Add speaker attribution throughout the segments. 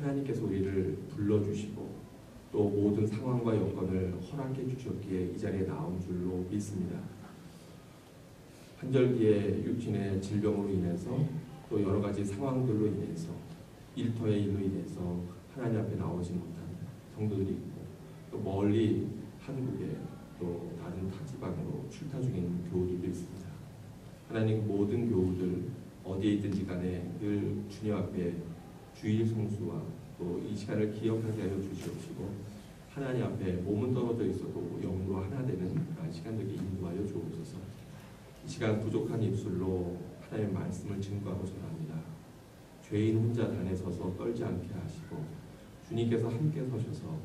Speaker 1: 하나님께서 우리를 불러주시고 또 모든 상황과 여건을 허락해 주셨기에 이 자리에 나온 줄로 믿습니다. 환절기에 육신의 질병으로 인해서 또 여러 가지 상황들로 인해서 일터의 일로 인해서 하나님 앞에 나오지 못한 성도들이 있고 또 멀리 한국에 또 다른 타 지방으로 출타 중인 교우들도 있습니다. 하나님 모든 교우들 어디에 있든지 간에 늘 주님 앞에 주일 성수와 또 이 시간을 기억하게 하여 주시옵시고 하나님 앞에 몸은 떨어져 있어도 영으로 하나 되는 그런 시간들이 인도하여 주옵소서. 이 시간 부족한 입술로 하나님의 말씀을 증거하고 전합니다. 죄인 혼자 단에 서서 떨지 않게 하시고 주님께서 함께 서셔서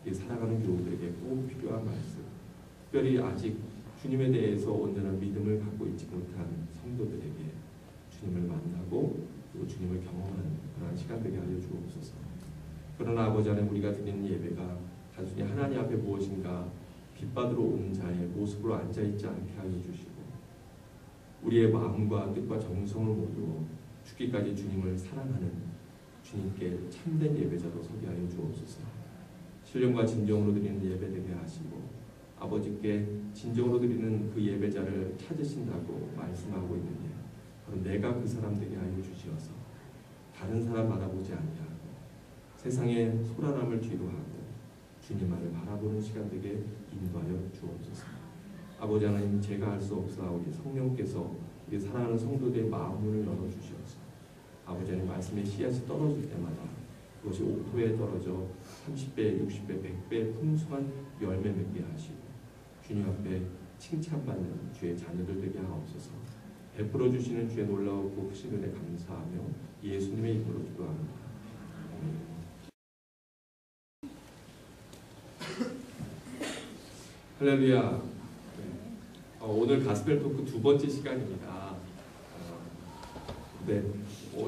Speaker 1: 이 살아가는 교우들에게 꼭 필요한 말씀, 특별히 아직 주님에 대해서 온전한 믿음을 갖고 있지 못한 성도들에게 주님을 만나고 또 주님을 경험하는 그런 시간 되게 하여 주옵소서. 그러나 아버지 하나님 우리가 드리는 예배가 단순히 하나님 앞에 무엇인가 빛받으러 오는 자의 모습으로 앉아있지 않게 하여 주시고 우리의 마음과 뜻과 정성을 모두 죽기까지 주님을 사랑하는 주님께 참된 예배자로 서게 하여 주옵소서. 신령과 진정으로 드리는 예배 되게 하시고 아버지께 진정으로 드리는 그 예배자를 찾으신다고 말씀하고 있는데 바로 내가 그 사람 되게 하여 주시어서 다른 사람 바라보지 아니하고 세상의 소란함을 뒤로하고 주님만을 바라보는 시간 되게 인도하여 주옵소서. 아버지 하나님 제가 할 수 없사오니 성령께서 우리 사랑하는 성도들의 마음문을 열어주시옵소서. 아버지 하나님 말씀의 씨앗이 떨어질 때마다 그것이 옥토에 떨어져 30배, 60배, 100배 풍성한 열매 맺게 하시고 주님 앞에 칭찬받는 주의 자녀들 되게 하옵소서. 베풀어 주시는 주의 놀라우고 크신 은혜 감사하며 예수님의 이름으로 기도합니다. 할렐루야. 오늘 가스펠 토크 두 번째 시간입니다. 네,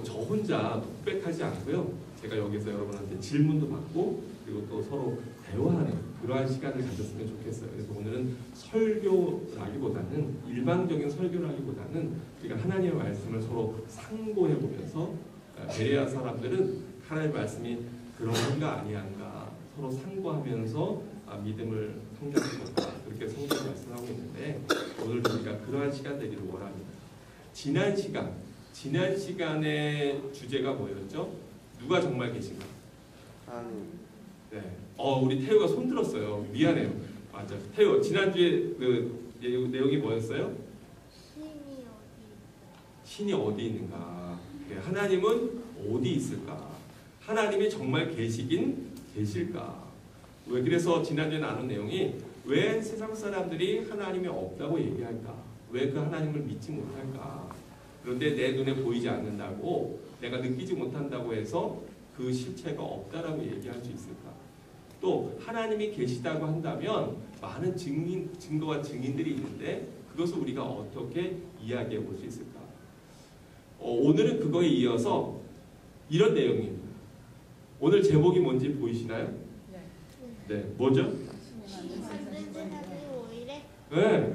Speaker 1: 저 혼자 독백하지 않고요. 제가 여기서 여러분한테 질문도 받고 그리고 또 서로 대화하는 그러한 시간을 가졌으면 좋겠어요. 그래서 오늘은 설교라기보다는 일반적인 설교라기보다는 우리가 하나님의 말씀을 서로 상고해보면서 베레아 사람들은 하나님의 말씀이 그런가 아니한가 서로 상고하면서 믿음을 성장시켰다 그렇게 성경이 말씀하고 있는데 오늘도 우리가 그러한 시간 되기를 원합니다. 지난 시간의 주제가 뭐였죠? 누가 정말 계신가? 네. 우리 태우가 손 들었어요. 미안해요. 맞아. 태우 지난주에 그 내용이 뭐였어요? 신이 어디 있는가? 네. 하나님은 어디 있을까? 하나님이 정말 계실까? 왜 그래서 지난주에 나눈 내용이 왜 세상 사람들이 하나님이 없다고 얘기할까? 왜 그 하나님을 믿지 못할까? 그런데 내 눈에 보이지 않는다고 내가 느끼지 못한다고 해서 그 실체가 없다라고 얘기할 수 있을까? 또 하나님이 계시다고 한다면 많은 증거와 증인들이 있는데 그것을 우리가 어떻게 이야기해 볼 수 있을까? 오늘은 그거에 이어서 이런 내용입니다. 오늘 제목이 뭔지 보이시나요? 네, 뭐죠? 네.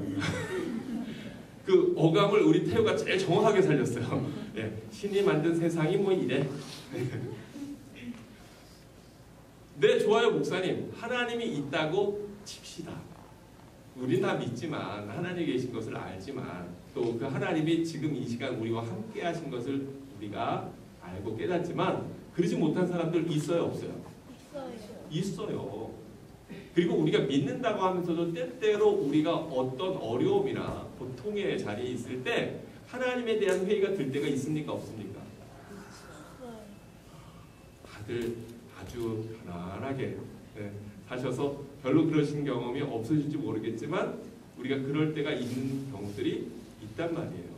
Speaker 1: 그 어감을 우리 태우가 제일 정확하게 살렸어요. 네, 신이 만든 세상이 뭐 이래. 네, 좋아요 목사님. 하나님이 있다고 칩시다. 우린 다 믿지만 하나님이 계신 것을 알지만 또 그 하나님이 지금 이 시간 우리와 함께 하신 것을 우리가 알고 깨닫지만 그러지 못한 사람들 있어요 없어요? 있어요. 그리고 우리가 믿는다고 하면서도 때때로 우리가 어떤 어려움이나 고통의 자리에 있을 때 하나님에 대한 회의가 들 때가 있습니까? 없습니까? 다들 아주 편안하게 사셔서 별로 그러신 경험이 없으실지 모르겠지만 우리가 그럴 때가 있는 경우들이 있단 말이에요.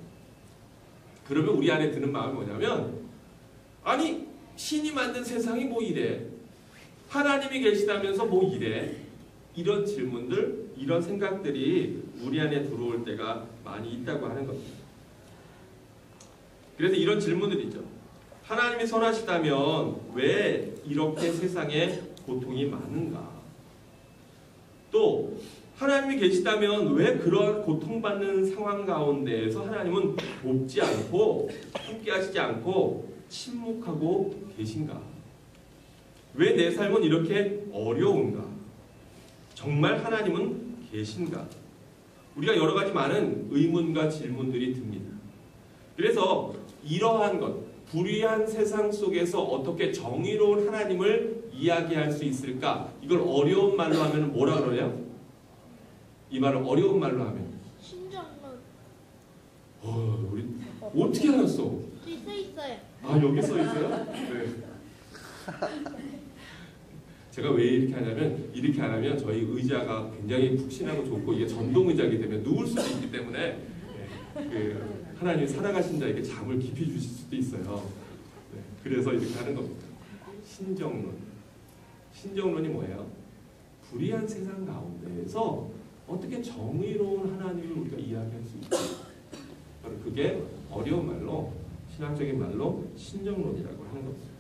Speaker 1: 그러면 우리 안에 드는 마음이 뭐냐면 아니 신이 만든 세상이 뭐 이래? 하나님이 계시다면서 뭐 이래? 이런 질문들, 이런 생각들이 우리 안에 들어올 때가 많이 있다고 하는 겁니다. 그래서 이런 질문들이죠. 하나님이 선하시다면 왜 이렇게 세상에 고통이 많은가? 또 하나님이 계시다면 왜 그런 고통받는 상황 가운데에서 하나님은 돕지 않고 함께 하시지 않고 침묵하고 계신가? 왜 내 삶은 이렇게 어려운가? 정말 하나님은 계신가? 우리가 여러 가지 많은 의문과 질문들이 듭니다. 그래서 이러한 것, 불의한 세상 속에서 어떻게 정의로운 하나님을 이야기할 수 있을까? 이걸 어려운 말로 하면 뭐라 그러냐? 이 말을 어려운 말로 하면
Speaker 2: 신정론.
Speaker 1: 우리 어떻게 알았어?
Speaker 2: 여기 써 있어요.
Speaker 1: 아, 여기 써 있어요? 네. 제가 왜 이렇게 하냐면, 이렇게 안 하면 저희 의자가 굉장히 푹신하고 좋고 이게 전동 의자이기 때문에 누울 수도 있기 때문에 하나님이 살아가신 자에게 잠을 깊이 주실 수도 있어요. 네, 그래서 이렇게 하는 겁니다. 신정론. 신정론이 뭐예요? 불의한 세상 가운데에서 어떻게 정의로운 하나님을 우리가 이야기할 수 있을까? 바로 그게 어려운 말로, 신학적인 말로 신정론이라고 하는 겁니다.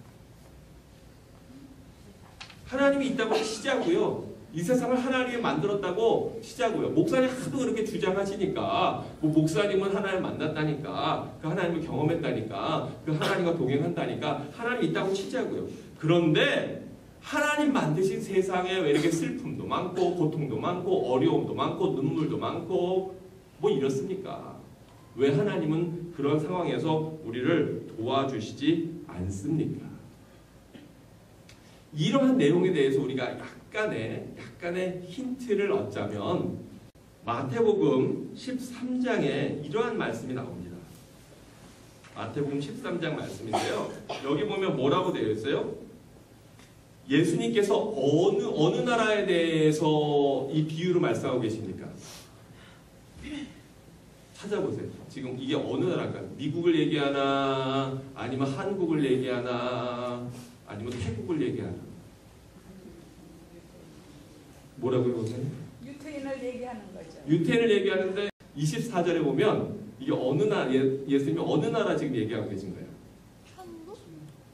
Speaker 1: 하나님이 있다고 하시자고요. 이 세상을 하나님이 만들었다고 시자고요. 목사님 하도 그렇게 주장하시니까, 뭐 목사님은 하나님을 만났다니까, 그 하나님을 경험했다니까, 그 하나님과 동행한다니까, 하나님 있다고 치자고요. 그런데 하나님 만드신 세상에 왜 이렇게 슬픔도 많고 고통도 많고 어려움도 많고 눈물도 많고 뭐 이렇습니까? 왜 하나님은 그런 상황에서 우리를 도와주시지 않습니까? 이러한 내용에 대해서 우리가 약간의 힌트를 얻자면 마태복음 13장에 이러한 말씀이 나옵니다. 마태복음 13장 말씀인데요. 여기 보면 뭐라고 되어 있어요? 예수님께서 어느 나라에 대해서 이 비유를 말씀하고 계십니까? 찾아보세요. 지금 이게 어느 나라일까요? 미국을 얘기하나, 아니면 한국을 얘기하나, 아니면 태국을 얘기하나? 뭐라고요, 선생님?
Speaker 3: 유태인을 얘기하는 거죠.
Speaker 1: 유태인을 얘기하는데 24절에 보면 이게 어느 나라, 예수님이 어느 나라 지금 얘기하고 계신 거예요?
Speaker 2: 천국?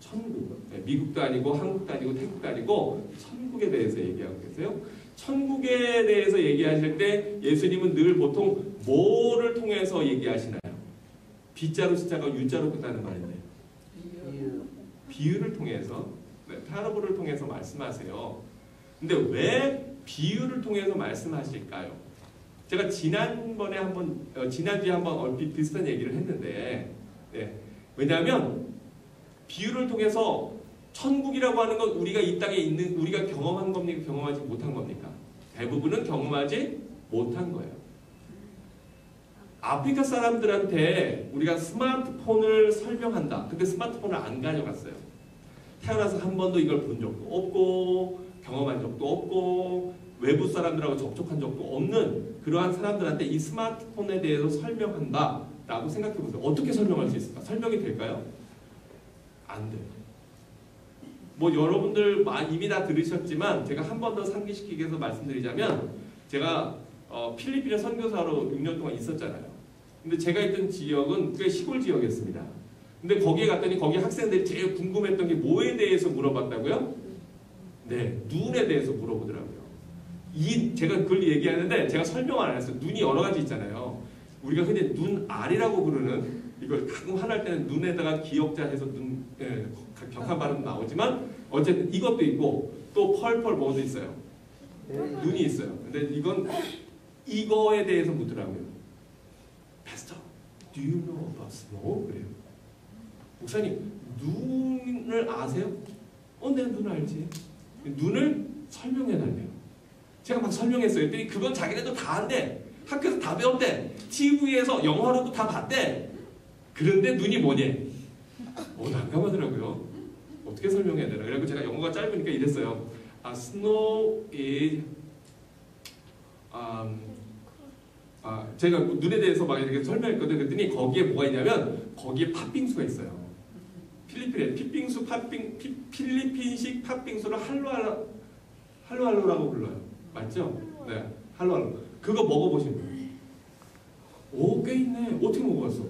Speaker 1: 천국. 네, 미국도 아니고 한국도 아니고 태국도 아니고 천국에 대해서 얘기하고 계세요. 천국에 대해서 얘기하실 때 예수님은 늘 보통 뭐를 통해서 얘기하시나요? B자로 시작하고 U자로 끝나는 말인데 비유를 통해서, 파라볼을 통해서 말씀하세요. 근데 왜 비유를 통해서 말씀하실까요? 제가 지난주에 한번 얼핏 비슷한 얘기를 했는데, 왜냐하면 비유를 통해서 천국이라고 하는 건 우리가 이 땅에 있는, 우리가 경험한 겁니까? 경험하지 못한 겁니까? 대부분은 경험하지 못한 거예요. 아프리카 사람들한테 우리가 스마트폰을 설명한다. 근데 스마트폰을 안 가져갔어요. 태어나서 한 번도 이걸 본 적도 없고 경험한 적도 없고 외부 사람들하고 접촉한 적도 없는 그러한 사람들한테 이 스마트폰에 대해서 설명한다 라고 생각해 보세요. 어떻게 설명할 수 있을까? 설명이 될까요? 안 돼요. 뭐 여러분들 이미 다 들으셨지만 제가 한 번 더 상기시키기 위해서 말씀드리자면, 제가 필리핀에 선교사로 6년 동안 있었잖아요. 근데 제가 있던 지역은 꽤 시골 지역이었습니다. 근데 거기에 갔더니 거기 학생들이 제일 궁금했던 게 뭐에 대해서 물어봤다고요? 네, 눈에 대해서 물어보더라고요. 제가 그걸 얘기하는데 제가 설명을 안 했어요. 눈이 여러 가지 있잖아요. 우리가 흔히 눈알이라고 부르는, 이걸 가끔 화날 때는 눈에다가 기역자 해서 격한 발음 나오지만 어쨌든 이것도 있고 또 펄펄 뭐도 있어요. 눈이 있어요. 근데 이거에 대해서 묻더라고요. Pastor, do you know about snow? 그래요. 목사님, 눈을 아세요? 내가 눈을 알지. 눈을 설명해달래요. 제가 막 설명했어요. 그랬더니 그건 자기네도 다 한대. 학교에서 다 배웠대. TV에서 영화로도 다 봤대. 그런데 눈이 뭐니? 난감하더라고요. 어떻게 설명해야 되나? 그래서 제가 영어가 짧으니까 이랬어요. Snow is 제가 눈에 대해서 막 이렇게 설명했거든요. 그랬더니 거기에 뭐가 있냐면 거기에 팥빙수가 있어요. 필리핀에 필리핀식 팥빙수를 할로할로라고 불러요. 맞죠? 네, 할로할로. 그거 먹어보신 거예요. 꽤 있네. 어떻게 먹어봤어?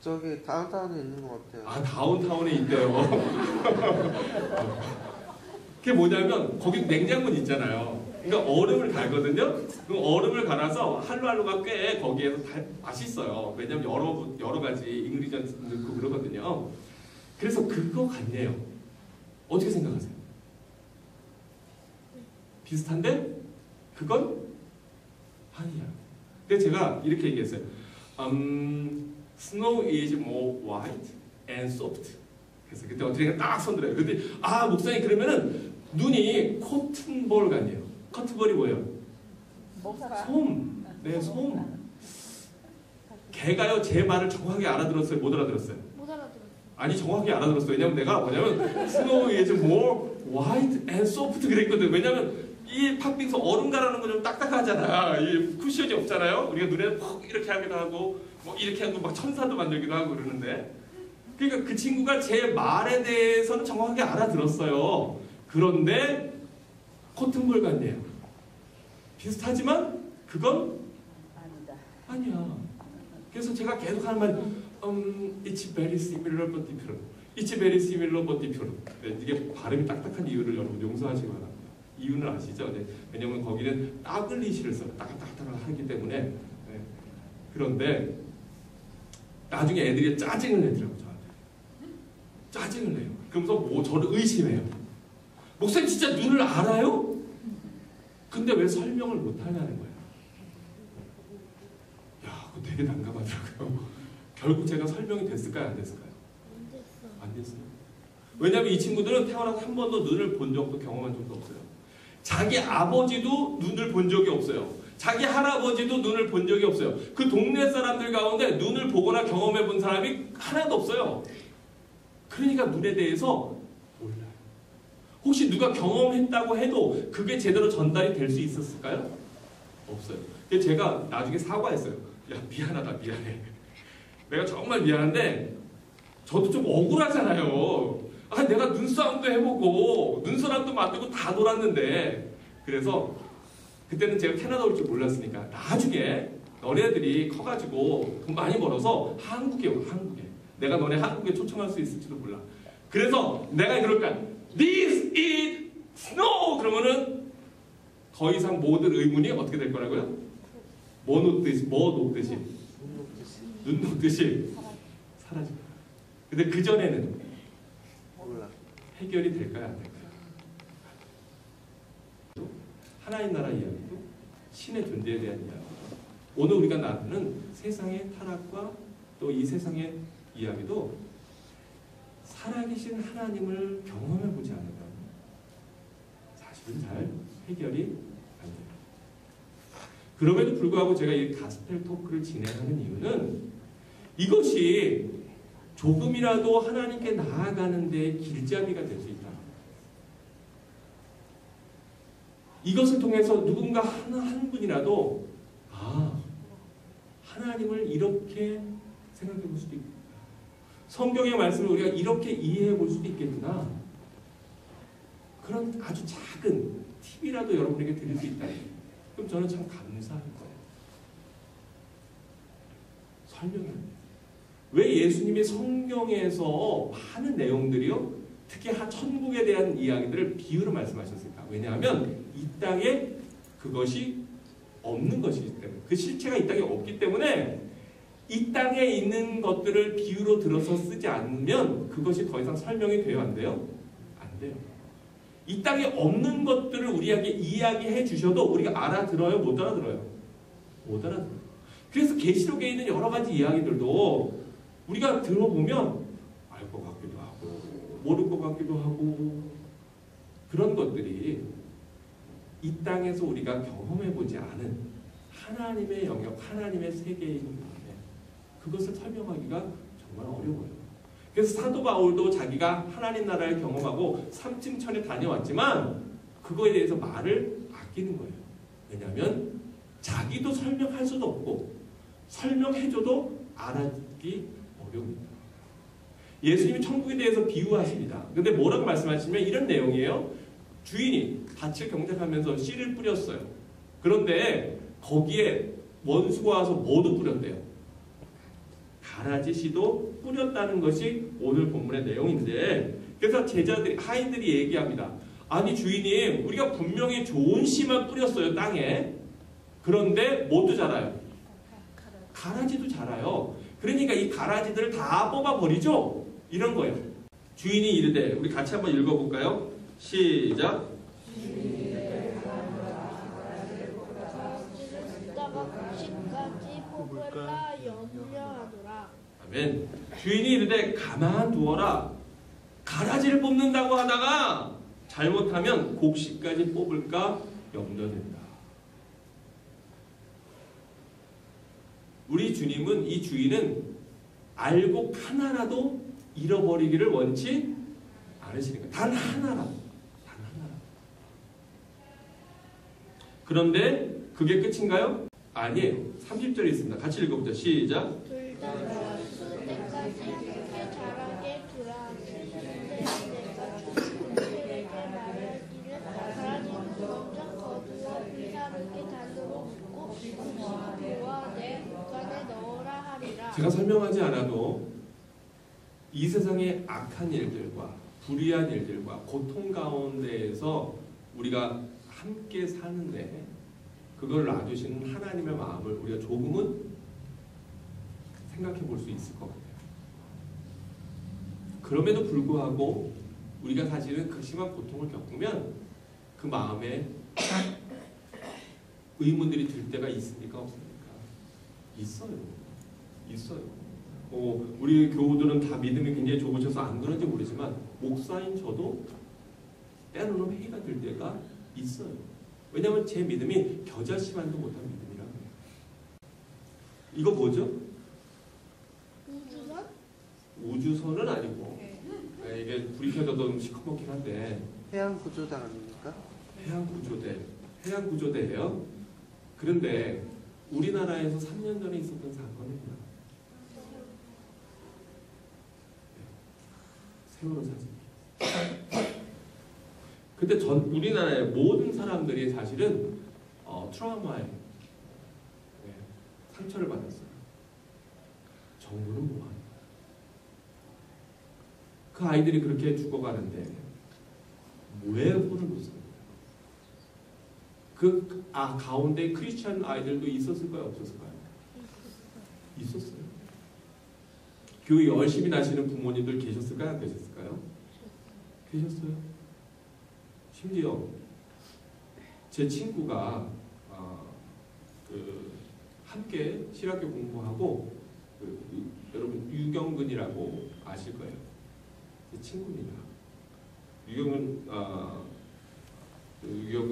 Speaker 4: 저기 다운타운에 있는 것 같아요.
Speaker 1: 다운타운에 있대요. 그게 뭐냐면 거기 냉장고는 있잖아요. 그러니까 얼음을 갈거든요. 그 얼음을 갈아서 할로할로가 꽤 거기에서 맛있어요. 왜냐면 여러 가지 인그리디언트 넣고 그러거든요. 그래서 그거 같네요. 어떻게 생각하세요? 비슷한데 그건 아니야. 근데 제가 이렇게 얘기했어요. Snow is more white and soft. 그래서 그때 어떻게 딱 손들어요. 근데 목사님 그러면은 눈이 코튼볼 같네요. 커튼볼이 뭐예요? 솜. 네, 솜. 걔가요 제 말을 정확하게 알아들었어요? 못 알아들었어요?
Speaker 2: 못 알아들었어.
Speaker 1: 아니 정확하게 알아들었어요. 왜냐면 내가 Snow is more white and soft 그랬거든. 왜냐면 이 팥빙수 얼음 가라는 건 좀 딱딱하잖아. 이 쿠션이 없잖아요. 우리가 눈에 푹 이렇게 하기도 하고 뭐 이렇게 하고 막 천사도 만들기도 하고 그러는데 그러니까 그 친구가 제 말에 대해서는 정확하게 알아들었어요. 그런데 코튼볼 같네요. 비슷하지만 그건 아니야. 그래서 제가 계속 하는 말이 It's very similar but different. It's very similar but different. 이게 발음이 딱딱한 이유를 여러분 용서하시기 바랍니다. 이유는 아시죠? 네. 왜냐면 거기는 따글리시를 써요. 따글따글 하기 때문에. 네. 그런데 나중에 애들이 짜증을 내더라고요. 저한테. 짜증을 내요. 그러면서 저를 의심해요. 목사님 진짜 눈을 알아요? 근데 왜 설명을 못하냐는 거예요. 야, 그거 되게 난감하더라고요. 결국 제가 설명이 됐을까요? 안 됐을까요?
Speaker 2: 안 됐어.
Speaker 1: 안 됐어요. 왜냐면 이 친구들은 태어나서 한 번도 눈을 본 적도 경험한 적도 없어요. 자기 아버지도 눈을 본 적이 없어요. 자기 할아버지도 눈을 본 적이 없어요. 그 동네 사람들 가운데 눈을 보거나 경험해 본 사람이 하나도 없어요. 그러니까 눈에 대해서 몰라요. 혹시 누가 경험했다고 해도 그게 제대로 전달이 될 수 있었을까요? 없어요. 그래서 제가 나중에 사과했어요. 야, 미안하다, 미안해. 내가 정말 미안한데 저도 좀 억울하잖아요. 내가 눈싸움도 해보고 눈사람도 만들고 다 놀았는데 그래서 그때는 제가 캐나다 올 줄 몰랐으니까 나중에 너네들이 커가지고 돈 많이 벌어서 한국에 와. 한국에 내가 너네 한국에 초청할 수 있을지도 몰라. 그래서 내가 그럴 거야. This is snow. 그러면은 더 이상 모든 의문이 어떻게 될 거라고요? 뭐 녹듯이 눈 녹듯이 사라질 거야. 근데 그 전에는 해결이 될까요? 안 될까요? 하나님 나라 이야기도 신의 존재에 대한 이야기. 오늘 우리가 나누는 세상의 타락과 또 이 세상의 이야기도 살아계신 하나님을 경험해보지 않으면 사실은 잘 해결이 안 돼요. 그럼에도 불구하고 제가 이 가스펠 토크를 진행하는 이유는 이것이 조금이라도 하나님께 나아가는 데 길잡이가 될 수 있다. 이것을 통해서 누군가 한 분이라도 하나님을 이렇게 생각해 볼 수도 있겠구나. 성경의 말씀을 우리가 이렇게 이해해 볼 수도 있겠구나. 그런 아주 작은 팁이라도 여러분에게 드릴 수 있다. 그럼 저는 참 감사할 거예요. 설명합니다. 왜 예수님이 성경에서 많은 내용들이요, 특히 천국에 대한 이야기들을 비유로 말씀하셨을까? 왜냐하면 이 땅에 그것이 없는 것이기 때문에, 그 실체가 이 땅에 없기 때문에 이 땅에 있는 것들을 비유로 들어서 쓰지 않으면 그것이 더 이상 설명이 돼요, 안 돼요? 안 돼요. 이 땅에 없는 것들을 우리에게 이야기해 주셔도 우리가 알아들어요? 못 알아들어요? 못 알아들어요. 그래서 계시록에 있는 여러 가지 이야기들도 우리가 들어보면 알 것 같기도 하고 모를 것 같기도 하고 그런 것들이 이 땅에서 우리가 경험해보지 않은 하나님의 영역, 하나님의 세계에 있는 건데 그것을 설명하기가 정말 어려워요. 그래서 사도 바울도 자기가 하나님 나라를 경험하고 3층 천에 다녀왔지만 그거에 대해서 말을 아끼는 거예요. 왜냐하면 자기도 설명할 수도 없고 설명해줘도 알아듣기 어려웁니다. 예수님이 천국에 대해서 비유하십니다. 근데 뭐라고 말씀하시면 이런 내용이에요. 주인이 밭을 경작하면서 씨를 뿌렸어요. 그런데 거기에 원수가 와서 뭐도 뿌렸대요. 가라지 씨도 뿌렸다는 것이 오늘 본문의 내용인데, 그래서 제자들이, 하인들이 얘기합니다. 아니 주인님, 우리가 분명히 좋은 씨만 뿌렸어요, 땅에. 그런데 뭐도 자라요? 가라지도 자라요. 그러니까 이 가라지들을 다 뽑아버리죠? 이런 거예요. 주인이 이르되, 우리 같이 한번 읽어볼까요? 시작.
Speaker 2: 듣다가 곡식까지 뽑을까 염려하노라.
Speaker 1: 아멘. 주인이 이르되 가만 두어라. 가라지를 뽑는다고 하다가 잘못하면 곡식까지 뽑을까 염려된다. 우리 주님은, 이 주인은 알고 하나라도 잃어버리기를 원치 않으시는 거예요. 단 하나라도. 단 하나라도. 그런데 그게 끝인가요? 아니에요. 30절에 있습니다. 같이 읽어보자. 시작.
Speaker 2: 둘 다 추수 때까지 함께 자라게 두라. 추수 때가 추수꾼들에게 말하기를 가라지는 먼저 거두어 불사르게 단으로 묶고 곡식은 모아 내 물간에 넣어라 하리라.
Speaker 1: 제가 설명하지 않아도 이 세상의 악한 일들과 불의한 일들과 고통 가운데에서 우리가 함께 사는데 그걸 놔주시는 하나님의 마음을 우리가 조금은 생각해 볼 수 있을 것 같아요. 그럼에도 불구하고 우리가 사실은 극심한 고통을 겪으면 그 마음에 의문들이 들 때가 있습니까? 없습니까? 있어요. 있어요. 우리 교우들은 다 믿음이 굉장히 좋으셔서 안 그런지 모르지만 목사인 저도 때로는 회의가 들 때가 있어요. 왜냐하면 제 믿음이 겨자씨만도 못한 믿음이라고 해요. 이거 뭐죠?
Speaker 2: 우주선?
Speaker 1: 우주선은 아니고 이게 불이 켜져도 좀 시커멓긴 한데
Speaker 4: 해양 구조대 아닙니까?
Speaker 1: 해양 구조대예요. 그런데 우리나라에서 3년 전에 있었던 사건입니다. 세월호 사진. 그때 우리나라의 모든 사람들이 사실은 트라우마에 상처를 받았어요. 정부는 뭐하는 거야? 그 아이들이 그렇게 죽어가는데 왜 혼을 못 씁니까? 가운데 크리스찬 아이들도 있었을까요? 없었을까요? 있었어요. 교회 열심히 나시는 부모님들 계셨을까요? 안 계셨을까요? 계셨어요. 심지어 제 친구가 함께 신학교 공부하고 여러분 유경근이라고 아실 거예요. 제 친구입니다. 유경근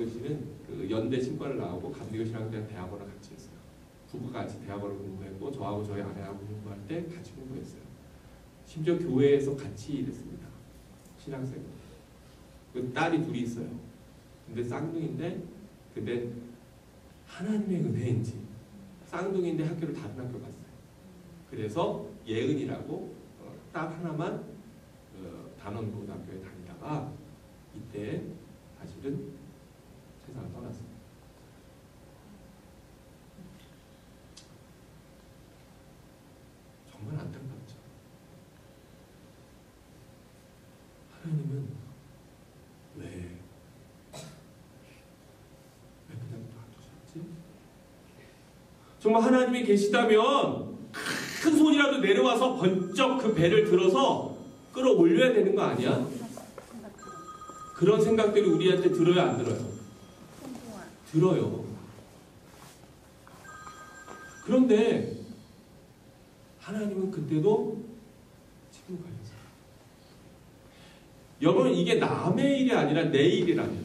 Speaker 1: 씨는 연대 신과를 나오고 감리교 신학대학 대학원을 같이 했어요. 부부가 같이 대학원을 공부했고 저하고 저희 아내하고 공부할 때 같이 공부했어요. 심지어 교회에서 같이 일했습니다. 신학생. 딸이 둘이 있어요. 근데 쌍둥이인데 근데 하나님의 은혜인지 쌍둥이인데 학교를 다른 학교 갔어요. 그래서 예은이라고 딸 하나만 단원고등학교에 다니다가 이때 사실은 세상을 떠났습니다. 정말 안타깝죠. 하나님은 왜 그냥 놔두셨지? 정말 하나님이 계시다면 큰 손이라도 내려와서 번쩍 그 배를 들어서 끌어올려야 되는 거 아니야? 그런 생각들이 우리한테 들어요, 안 들어요? 들어요. 그런데 하나님은 그때도 침묵하셨어요. 여러분, 이게 남의 일이 아니라 내 일이라면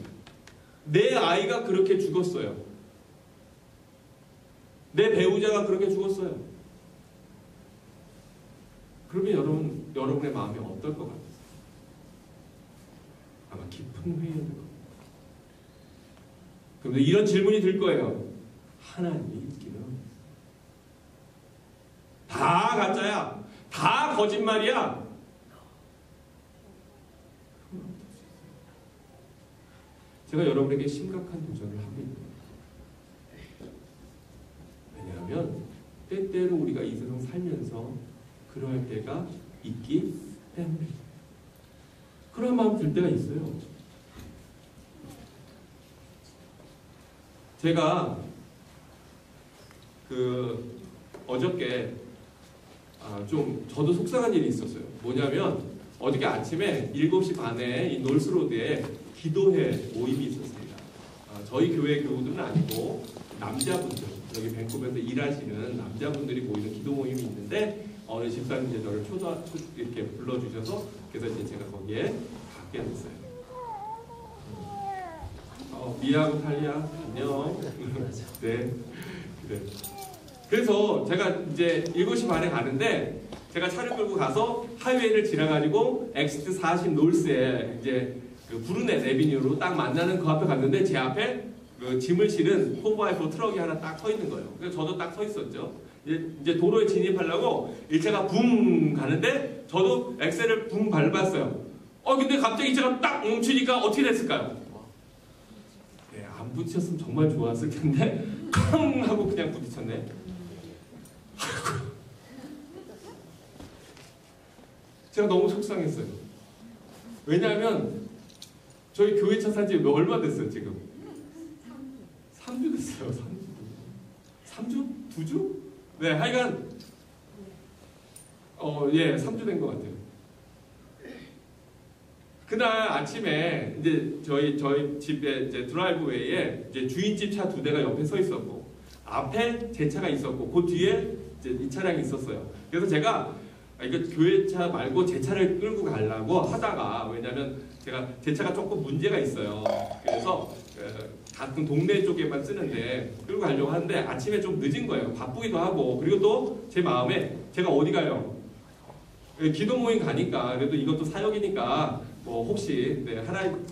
Speaker 1: 내 아이가 그렇게 죽었어요. 내 배우자가 그렇게 죽었어요. 그러면 여러분의 마음이 어떨 것 같아요? 아마 깊은 회의일 겁니다. 그런데 이런 질문이 들 거예요. 하나님이 있기는 다 가짜야. 다 거짓말이야. 제가 여러분에게 심각한 도전을 하고 있는 겁니다. 왜냐하면 때때로 우리가 이 세상 살면서 그러할 때가 있기 때문에 그런 마음 들 때가 있어요. 제가 어저께 좀 저도 속상한 일이 있었어요. 뭐냐면 어저께 아침에 7시 반에 이 놀스로드에 기도회 모임이 있었습니다. 저희 교회 교우들은 아니고 남자분들, 여기 밴쿠버에서 일하시는 남자분들이 모이는 기도 모임이 있는데 어느 집사님 이제 저를 이렇게 불러주셔서 그래서 이제 제가 거기에 가게 됐어요. 미아하고 탈리아 안녕. 네. 그래. 그래서 제가 이제 7시 반에 가는데 제가 차를 끌고 가서 하이웨이를 지나가지고 엑시트 40 놀스에 이제 그 브루넷 에비뉴로 딱 만나는 그 앞에 갔는데 제 앞에 그 짐을 실은 4x4 트럭이 하나 딱 서 있는 거예요. 그래서 저도 딱 서 있었죠. 이제 도로에 진입하려고 일차가 붕 가는데 저도 엑셀을 붕 밟았어요. 근데 갑자기 일차가 딱 멈추니까 어떻게 됐을까요? 네, 안 부딪혔으면 정말 좋았을 텐데 쾅 하고 그냥 부딪혔네. 제가 너무 속상했어요. 왜냐하면 저희 교회차 산지 얼마 됐어요 지금? 3주 됐어요. 3주? 2주? 네, 하여간 예, 3주 된 것 같아요. 그날 아침에 이제 저희 집에 이제 드라이브웨이에 이제 주인집 차 2대가 옆에 서 있었고 앞에 제 차가 있었고 그 뒤에 이제 이 차량이 있었어요. 그래서 제가 이거 교회 차 말고 제 차를 끌고 가려고 하다가 왜냐면 제 차가 조금 문제가 있어요. 그래서 같은 동네 쪽에만 쓰는데 끌고 가려고 하는데 아침에 좀 늦은 거예요. 바쁘기도 하고 그리고 또 제 마음에 제가 어디 가요? 기도 모임 가니까 그래도 이것도 사역이니까 뭐 혹시 하나님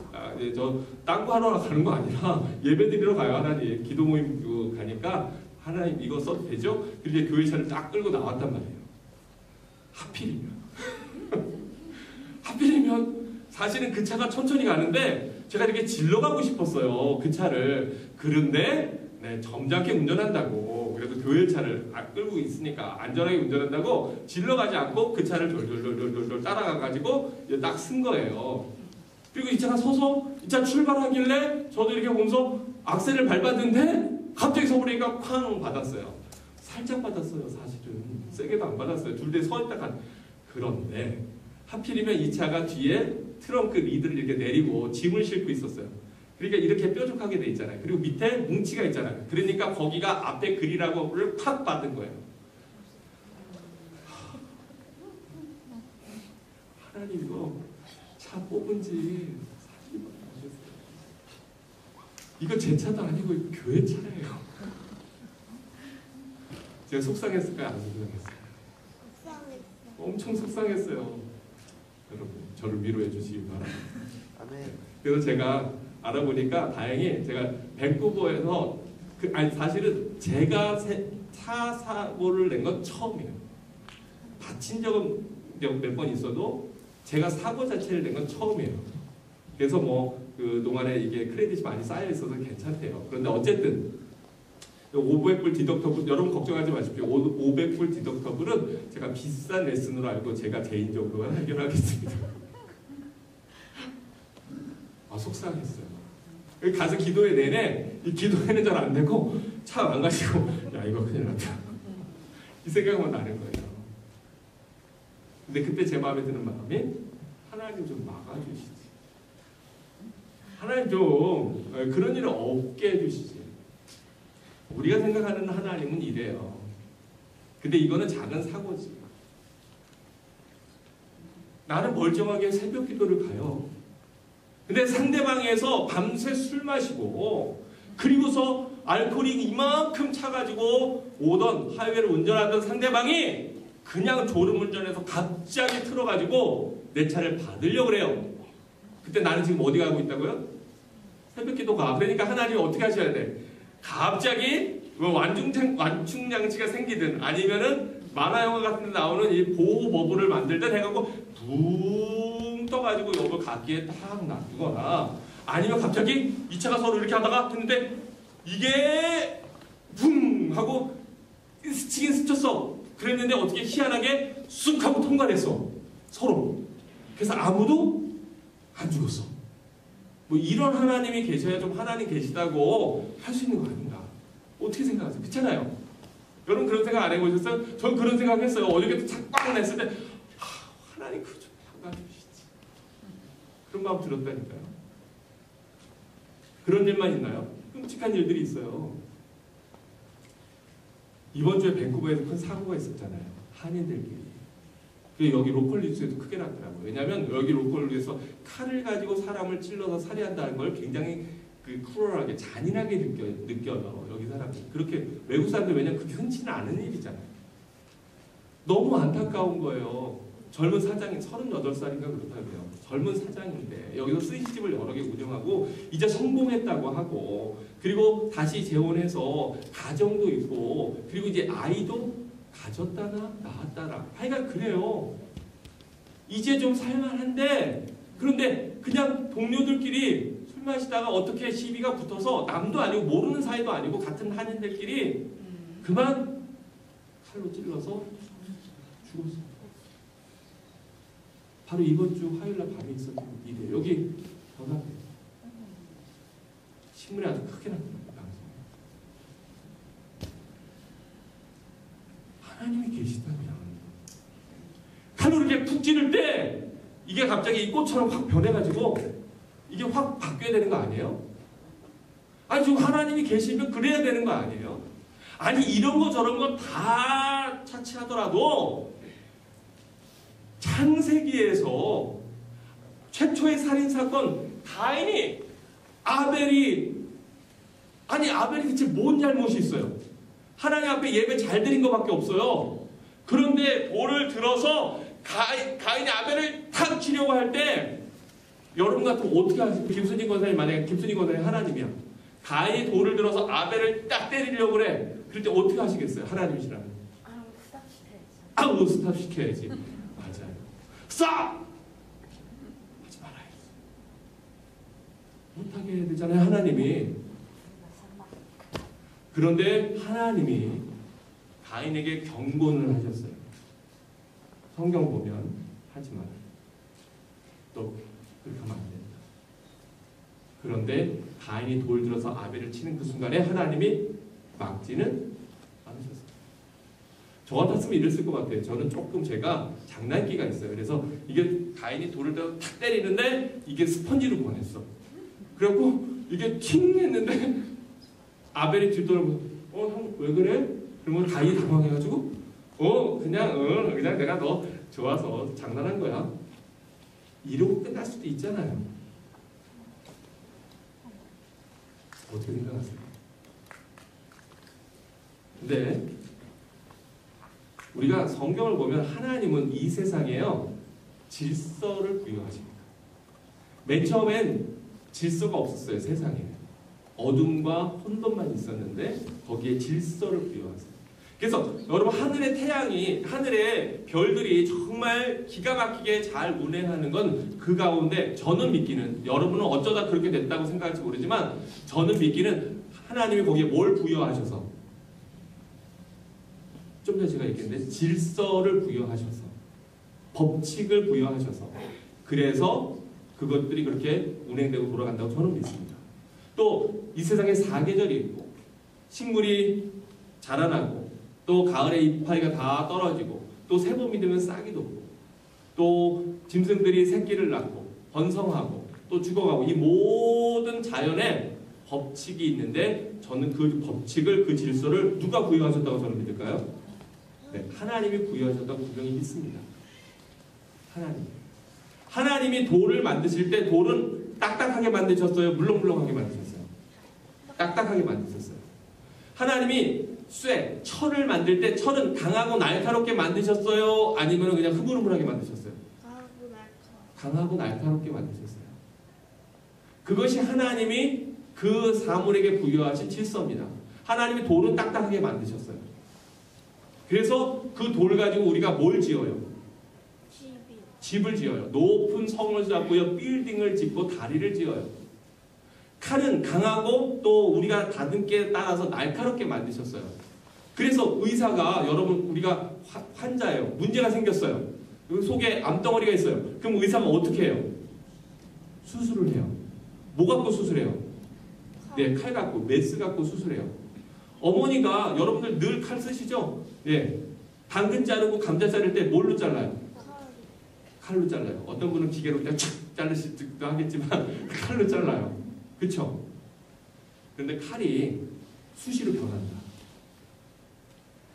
Speaker 1: 저 딴 거 하러 가는 거 아니라 예배 드리러 가요. 하나님 기도 모임 가니까 하나님 이거 써도 되죠? 그렇게 교회 차를 딱 끌고 나왔단 말이에요. 하필이면 사실은 그 차가 천천히 가는데 제가 이렇게 질러가고 싶었어요. 그 차를. 그런데 점잖게 운전한다고 그래도 교회 차를 끌고 있으니까 안전하게 운전한다고 질러가지 않고 그 차를 돌돌돌돌돌 따라가가지고 딱 쓴 거예요. 그리고 이 차가 서서 이 차 출발하길래 저도 이렇게 보면서 악셀을 밟았는데 갑자기 서버리니까 쾅 받았어요. 살짝 받았어요. 사실은 세게도 안 받았어요. 둘 다 서 있다가. 그런데 하필이면 이 차가 뒤에 트렁크 리드를 이렇게 내리고 짐을 싣고 있었어요. 그러니까 이렇게 뾰족하게 돼 있잖아요. 그리고 밑에 뭉치가 있잖아요. 그러니까 거기가 앞에 그리라고를 팍 받은 거예요. 하나님 이거 차 뽑은 지 이거 제 차도 아니고 교회 차예요. 제가 속상했을까요? 안 속상했어요? 엄청 속상했어요. 여러분 저를 위로해 주시기 바랍니다. 그래서 제가 알아보니까 다행히 제가 밴쿠버에서 사실은 제가 차 사고를 낸 건 처음이에요. 다친 적은 몇 번 있어도 제가 사고 자체를 낸 건 처음이에요. 그래서 뭐 그 동안에 이게 크레딧이 많이 쌓여 있어서 괜찮대요. 그런데 어쨌든 500불 디덕터블 여러분 걱정하지 마십시오. 500불 디덕터블은 제가 비싼 레슨으로 알고 제가 개인적으로 해결하겠습니다. 속상했어요. 가서 기도회 내내 이 기도회는 잘 안 되고 차 안 가시고 야 이거 큰일 났다. 이 생각만 나는 거예요. 근데 그때 제 마음에 드는 마음이 하나님 좀 막아주시지. 하나님 좀 그런 일을 없게 해주시지. 우리가 생각하는 하나님은 이래요. 근데 이거는 작은 사고지. 나는 멀쩡하게 새벽 기도를 가요. 근데 상대방에서 밤새 술 마시고 그리고서 알코올이 이만큼 차가지고 오던 하이웨이를 운전하던 상대방이 그냥 졸음운전해서 갑자기 틀어가지고 내 차를 받으려고 그래요. 그때 나는 지금 어디 가고 있다고요? 새벽기도 가. 그러니까 하나님이 어떻게 하셔야 돼? 갑자기 완충장치가 생기든 아니면은 만화 영화 같은 데 나오는 이 보호 버블을 만들든 해갖고 붕 떠가지고 여기 가기에 딱 놔두거나 아니면 갑자기 이 차가 서로 이렇게 하다가 했는데 이게 붕 하고 스치긴 스쳤어. 그랬는데 어떻게 희한하게 쑥 하고 통과를 했어. 서로. 그래서 아무도 안 죽었어. 뭐 이런 하나님이 계셔야 좀 하나님 계시다고 할 수 있는 거 아닌가. 어떻게 생각하세요? 그렇잖아요. 여러분 그런 생각 안 해보셨어요? 전 그런 생각 했어요. 어저께 차 꽉 냈을 때 하나님 그거 좀 막아주시지. 그런 마음 들었다니까요. 그런 일만 있나요? 끔찍한 일들이 있어요. 이번 주에 밴쿠버에서 큰 사고가 있었잖아요. 한인들끼리. 그게 여기 로컬 뉴스에도 크게 났더라고요. 왜냐하면 여기 로컬 뉴스에서 칼을 가지고 사람을 찔러서 살해한다는 걸 굉장히 크루얼하게 잔인하게 느껴요. 여기 사람들. 그렇게 외국 사람들 왜냐면 그게 흔치는 않은 일이잖아요. 너무 안타까운 거예요. 젊은 사장이 38살인가 그렇다고요. 젊은 사장인데 여기서 스시집을 여러 개 운영하고 이제 성공했다고 하고 그리고 다시 재혼해서 가정도 있고 그리고 이제 아이도 가졌다나 낳았다나 하여간 그래요. 이제 좀 살만한데 그런데 그냥 동료들끼리 술 마시다가 어떻게 시비가 붙어서 남도 아니고 모르는 사이도 아니고 같은 한인들끼리 그만 칼로 찔러서 죽었어요. 바로 이번 주 화요일날 밤에 있었던 일이에요. 여기 전화돼요. 신문에 아주 크게 났더라고요. 하나님이 계시다면 칼로 이렇게 푹 찌를 때 이게 갑자기 이 꽃처럼 확 변해가지고 이게 확 바뀌어야 되는 거 아니에요? 아니 지금 하나님이 계시면 그래야 되는 거 아니에요? 아니 이런 거 저런 거 다 차치하더라도 창세기에서 최초의 살인사건 가인이 아벨이 대체 뭔 잘못이 있어요? 하나님 앞에 예배 잘 드린 것밖에 없어요. 그런데 돌을 들어서 가인이 아벨을 탁 치려고 할 때 여러분 같으면 어떻게 하세요? 김순희 권사님 만약에 김순희 권사님 하나님이야. 가인이 돌을 들어서 아벨을 딱 때리려고 그래. 그럴 때 어떻게 하시겠어요? 하나님이시라면. 스탑 시켜야지. 맞아요. 스탑! 하지 말아야지. 못하게 해야 되잖아요. 하나님이. 그런데 하나님이 가인에게 경고를 하셨어요. 성경 보면 하지 마라. 또 그렇게 하면 안 된다. 그런데 가인이 돌 들어서 아벨을 치는 그 순간에 하나님이 막지는 않으셨어요. 저 같았으면 이랬을 것 같아요. 저는 조금 제가 장난기가 있어요. 그래서 이게 가인이 돌을 들어서 탁 때리는데 이게 스펀지로 보냈어. 그래갖고 이게 팅 했는데 아벨이 뒤돌아보고 형 왜 그래? 그러면 가인이 당황해가지고 그냥 내가 너 좋아서 장난한 거야. 이러고 끝날 수도 있잖아요. 어떻게 생각하세요? 근데 우리가 성경을 보면 하나님은 이 세상에요 질서를 부여하십니다. 맨 처음엔 질서가 없었어요. 세상에 어둠과 혼돈만 있었는데 거기에 질서를 부여하세요. 그래서 여러분 하늘의 태양이 하늘의 별들이 정말 기가 막히게 잘 운행하는 건 그 가운데 저는 믿기는 여러분은 어쩌다 그렇게 됐다고 생각할지 모르지만 저는 믿기는 하나님이 거기에 뭘 부여하셔서 좀 전에 제가 얘기했는데 질서를 부여하셔서 법칙을 부여하셔서 그래서 그것들이 그렇게 운행되고 돌아간다고 저는 믿습니다. 또 이 세상에 사계절이 있고 식물이 자라나고 또 가을에 이파리가 다 떨어지고 또 새봄이 되면 싹이 돋고 또 짐승들이 새끼를 낳고 번성하고 또 죽어가고 이 모든 자연에 법칙이 있는데 저는 그 법칙을 그 질서를 누가 부여하셨다고 저는 믿을까요? 네, 하나님이 부여하셨다고 분명히 믿습니다. 하나님이 돌을 만드실 때 돌은 딱딱하게 만드셨어요? 물렁물렁하게 만드셨어요? 딱딱하게 만드셨어요. 하나님이 철을 만들 때 철은 강하고 날카롭게 만드셨어요? 아니면 그냥 흐물흐물하게 만드셨어요? 강하고 날카롭게 만드셨어요. 그것이 하나님이 그 사물에게 부여하신 질서입니다. 하나님이 돌은 딱딱하게 만드셨어요. 그래서 그 돌 가지고 우리가 뭘 지어요? 집을 지어요. 높은 성을 잡고요. 빌딩을 짓고 다리를 지어요. 칼은 강하고 또 우리가 다듬기에 따라서 날카롭게 만드셨어요. 그래서 의사가 여러분 우리가 환자예요. 문제가 생겼어요. 속에 암덩어리가 있어요. 그럼 의사가 어떻게 해요? 수술을 해요. 뭐 갖고 수술해요? 네, 칼 갖고 메스 갖고 수술해요. 어머니가 여러분들 늘 칼 쓰시죠? 네, 당근 자르고 감자 자를 때 뭘로 잘라요? 칼로 잘라요. 어떤 분은 기계로 그냥 착 자르시기도 하겠지만 칼로 잘라요. 그쵸? 그런데 칼이 수시로 변한다.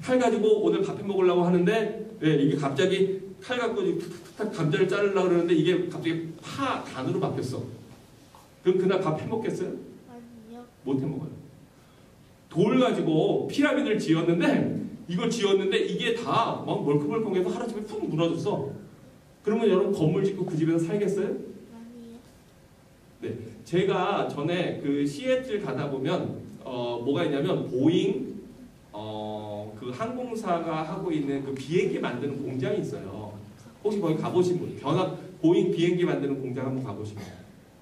Speaker 1: 칼 가지고 오늘 밥해 먹으려고 하는데 이게 갑자기 칼 갖고 탁탁탁 감자를 자르려고 그러는데 이게 갑자기 단으로 바뀌었어. 그럼 그날 밥 해 먹겠어요?
Speaker 2: 아니요.
Speaker 1: 못 해 먹어요. 돌 가지고 피라미드를 지었는데 이게 다 막 멀컹멀컹해서 하루아침에 푹 무너졌어. 그러면 여러분 건물 짓고 그 집에서 살겠어요?
Speaker 2: 아니요.
Speaker 1: 네, 제가 전에 그 시애틀 가다 보면 뭐가 있냐면 보잉 그 항공사가 하고 있는 그 비행기 만드는 공장이 있어요. 혹시 거기 가보신 분? 보잉 비행기 만드는 공장 한번 가보시면.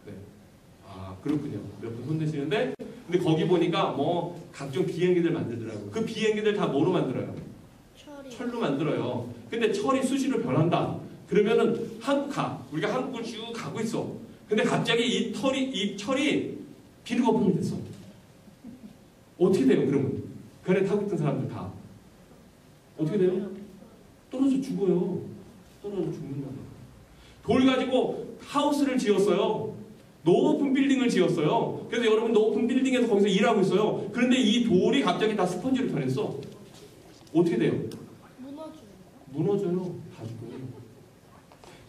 Speaker 1: 네. 아 그렇군요. 몇 분 손드시는데 근데 거기 보니까 뭐 각종 비행기들 만들더라고요. 그 비행기들 다 뭐로 만들어요? 철로 만들어요. 근데 철이 수시로 변한다. 그러면은 우리가 한국을 쭉 가고 있어. 근데 갑자기 이 철이 비늘 거품이 됐어. 어떻게 돼요, 그러면? 그 안에 타고 있던 사람들 다. 어떻게 돼요? 떨어져 죽어요. 떨어져 죽는다. 돌 가지고 하우스를 지었어요. 높은 빌딩을 지었어요. 그래서 여러분 높은 빌딩에서 거기서 일하고 있어요. 그런데 이 돌이 갑자기 다 스펀지로 변했어. 어떻게 돼요? 무너져요. 다 죽어요.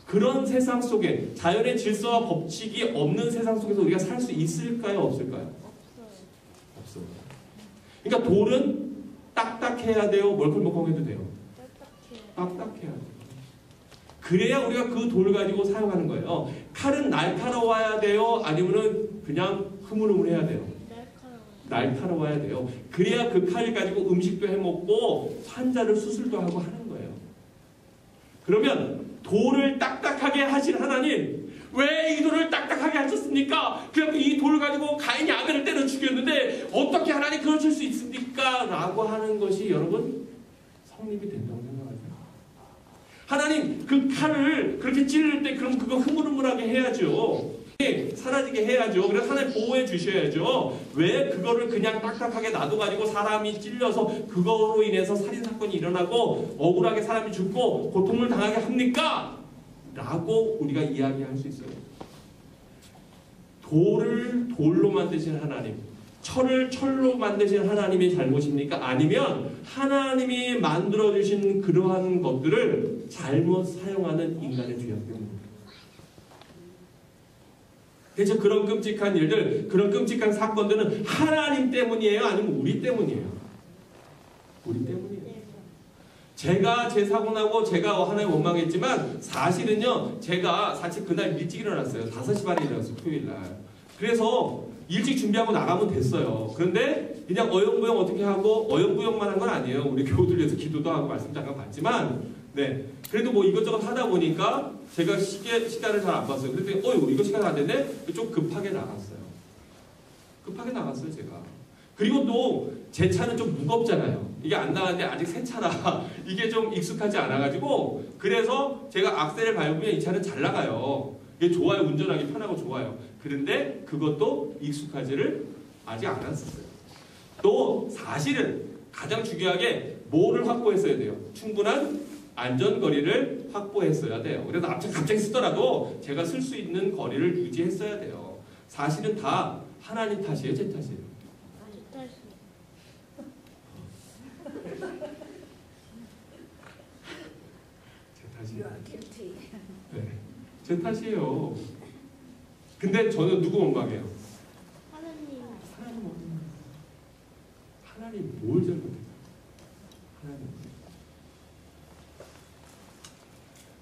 Speaker 1: 그런 세상 속에 자연의 질서와 법칙이 없는 세상 속에서 우리가 살 수 있을까요? 없을까요? 없어요. 그러니까 돌은 딱딱해야 돼요? 멀컹멀컹해도 돼요? 딱딱해야 돼요. 그래야 우리가 그 돌 가지고 사용하는 거예요. 칼은 날카로워야 돼요? 아니면은 그냥 흐물흐물해야 돼요? 날카로워야 돼요. 그래야 그 칼 가지고 음식도 해먹고 환자를 수술도 하고 하는 거예요. 그러면 돌을 딱딱하게 하신 하나님, 왜 이 돌을 딱딱하게 하셨습니까? 그래서 이 돌 가지고 가인이 아벨을 때려 죽였는데 어떻게 하나님 그러실 수 있습니까? 라고 하는 것이 여러분 성립이 된다고 생각하세요. 하나님 그 칼을 그렇게 찌를 때 그럼 그거 흐물흐물하게 해야죠. 사라지게 해야죠. 그래서 하나님 보호해 주셔야죠. 왜 그거를 그냥 딱딱하게 놔둬가지고 사람이 찔려서 그거로 인해서 살인사건이 일어나고 억울하게 사람이 죽고 고통을 당하게 합니까? 라고 우리가 이야기할 수 있어요. 돌을 돌로 만드신 하나님, 철을 철로 만드신 하나님의 잘못입니까? 아니면 하나님이 만들어주신 그러한 것들을 잘못 사용하는 인간의 죄악 때문입니다. 그래서 그런 끔찍한 일들, 그런 끔찍한 사건들은 하나님 때문이에요? 아니면 우리 때문이에요? 우리 때문이에요. 제가 제 사고 나고 제가 하나님 원망했지만 사실은요, 제가 사실 그날 일찍 일어났어요. 5시 반에 일어났어요. 토요일날. 그래서 일찍 준비하고 나가면 됐어요. 그런데 그냥 어영부영 어떻게 하고 어영부영만 한 건 아니에요. 우리 교우들 위해서 기도도 하고 말씀 잠깐 받지만 네, 그래도 뭐 이것저것 하다 보니까 제가 시간을 잘 안 봤어요. 그랬더니 이거 시간 안 됐네? 좀 급하게 나갔어요. 급하게 나갔어요, 제가. 그리고 또 제 차는 좀 무겁잖아요. 이게 안 나가는데 아직 새 차라 이게 좀 익숙하지 않아가지고 그래서 제가 악셀을 밟으면 이 차는 잘 나가요. 이게 좋아요. 운전하기 편하고 좋아요. 그런데 그것도 익숙하지를 아직 않았었어요. 또 사실은 가장 중요하게 뭐를 확보했어야 돼요? 충분한 안전거리를 확보했어야 돼요. 그래서 앞차 갑자기 쓰더라도 제가 쓸 수 있는 거리를 유지했어야 돼요. 사실은 다 하나님 탓이에요? 제 탓이에요? 제 탓이에요. 네, 제 탓이에요. 근데 저는 누구 원망해요?
Speaker 2: 하나님.
Speaker 1: 하나님 뭘 잘못했어요? 하나님.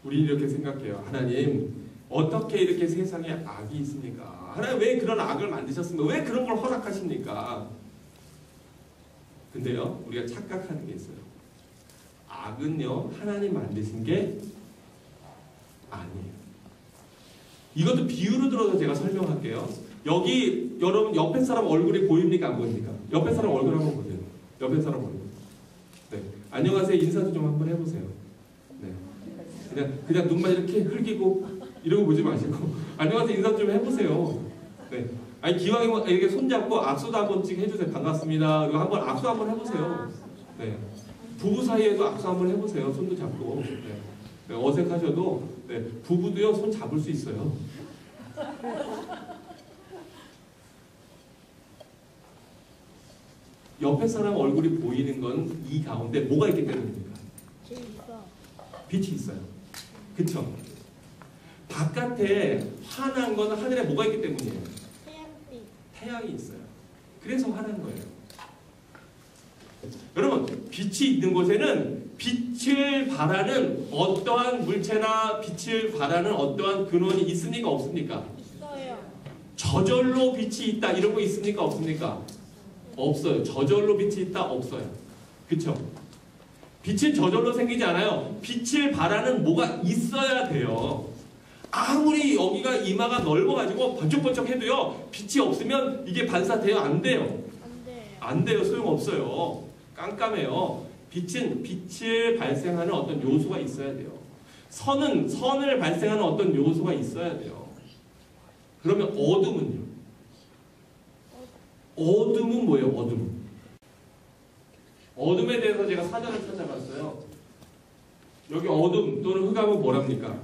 Speaker 1: 우리 이렇게 생각해요. 하나님 어떻게 이렇게 세상에 악이 있습니까? 하나님 왜 그런 악을 만드셨습니까? 왜 그런 걸 허락하십니까? 근데요, 우리가 착각하는 게 있어요. 악은요, 하나님 만드신 게 아니에요. 이것도 비유로 들어서 제가 설명할게요. 여기 여러분 옆에 사람 얼굴이 보입니까? 안 보입니까? 옆에 사람 얼굴 한번 보세요. 옆에 사람 얼굴. 네. 안녕하세요. 인사도 좀 한번 해보세요. 네. 그냥 눈만 이렇게 흘기고 이러고 보지 마시고 안녕하세요. 인사 좀 해보세요. 네. 아니 기왕이면 이렇게 손잡고 악수도 한 번씩 해주세요. 반갑습니다. 이거 한번 악수 한번 해보세요. 네. 부부 사이에도 악수 한번 해보세요. 손도 잡고. 네. 네. 어색하셔도 네. 부부도요 손 잡을 수 있어요. 옆에 사람 얼굴이 보이는 건 이 가운데 뭐가 있기 때문입니까?
Speaker 2: 있어.
Speaker 1: 빛이 있어요. 그쵸? 바깥에 환한 건 하늘에 뭐가 있기 때문이에요?
Speaker 2: 태양빛.
Speaker 1: 태양이 있어요. 그래서 환한 거예요. 여러분, 빛이 있는 곳에는 빛을 발하는 어떠한 물체나 빛을 발하는 어떠한 근원이 있습니까? 없습니까?
Speaker 2: 있어요.
Speaker 1: 저절로 빛이 있다 이런 거 있습니까? 없습니까? 없어요. 저절로 빛이 있다? 없어요. 그쵸? 빛은 저절로 생기지 않아요. 빛을 발하는 뭐가 있어야 돼요. 아무리 여기가 이마가 넓어가지고 번쩍번쩍 해도요, 빛이 없으면 이게 반사돼요? 안 돼요?
Speaker 2: 안 돼요.
Speaker 1: 안 돼요. 소용없어요. 깜깜해요. 빛은 빛을 발생하는 어떤 요소가 있어야 돼요. 선은 선을 발생하는 어떤 요소가 있어야 돼요. 그러면 어둠은요? 어둠은 뭐예요? 어둠. 어둠에 대해서 제가 사전을 찾아봤어요. 여기 어둠 또는 흑암은 뭐랍니까?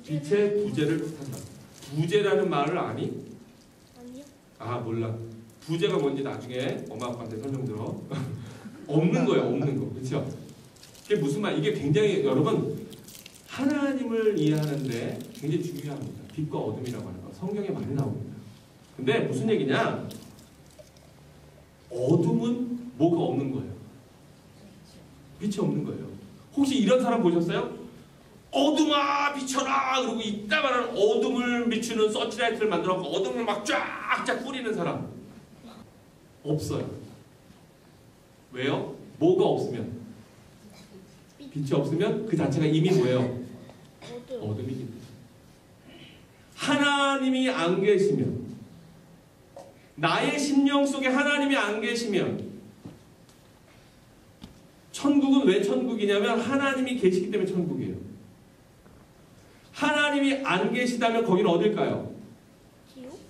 Speaker 1: 빛의 부재를 뜻한다. 부재라는 말을 아니?
Speaker 2: 아니요.
Speaker 1: 아 몰라. 부재가 뭔지 나중에 엄마 아빠한테 설명 들어. 없는 거예요. 없는 거. 그렇죠? 이게 무슨 말? 이게 굉장히 여러분 하나님을 이해하는데 굉장히 중요합니다. 빛과 어둠이라고 하는 거. 성경에 많이 나옵니다. 근데 무슨 얘기냐? 어둠은 뭐가 없는 거예요. 빛이 없는 거예요. 혹시 이런 사람 보셨어요? 어둠아 비춰라 그러고 이따만한 어둠을 비추는 서치라이트를 만들어서 어둠을 막 쫙쫙 뿌리는 사람 없어요. 왜요? 뭐가 없으면? 빛이 없으면 그 자체가 이미 뭐예요? 어둠이기 때문에. 하나님이 안 계시면, 나의 심령 속에 하나님이 안 계시면, 천국은 왜 천국이냐면 하나님이 계시기 때문에 천국이에요. 하나님이 안 계시다면 거기는 어딜까요?
Speaker 2: 지옥?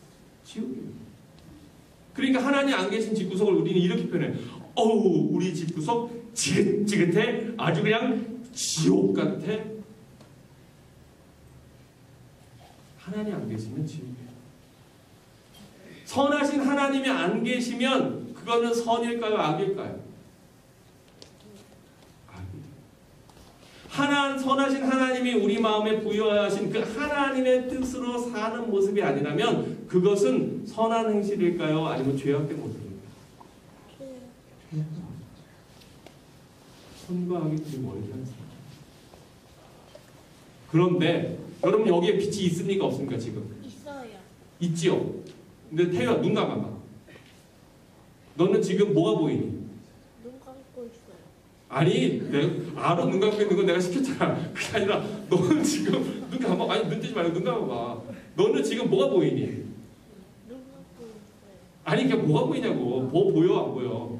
Speaker 1: 지옥이에요. 그러니까 하나님 안 계신 집구석을 우리는 이렇게 표현해. 어우, 우리 집구석 지긋지긋해. 아주 그냥 지옥 같아. 하나님 안 계시면 지옥이에요. 선하신 하나님이 안 계시면 그거는 선일까요? 악일까요? 선하신 하나님이 우리 마음에 부여하신 그 하나님의 뜻으로 사는 모습이 아니라면 그것은 선한 행실일까요? 아니면 죄악된 모습일까요? 선과 악이 되게 멀지 않습니다. 그런데 여러분 여기에 빛이 있습니까? 없습니까? 지금?
Speaker 2: 있어요.
Speaker 1: 있지요? 근데 태유야 눈 감아봐. 너는 지금 뭐가 보이니?
Speaker 2: 눈 감고 있어요.
Speaker 1: 아니, 알아 눈 감고 있는 건 내가 시켰잖아. 그게 아니라 너는 지금 눈 감아. 아니 눈 뜨지 말고 눈 감아봐. 너는 지금 뭐가 보이니?
Speaker 2: 눈 감고 있어요.
Speaker 1: 아니 그게 뭐가 보이냐고. 뭐 보여 안 보여?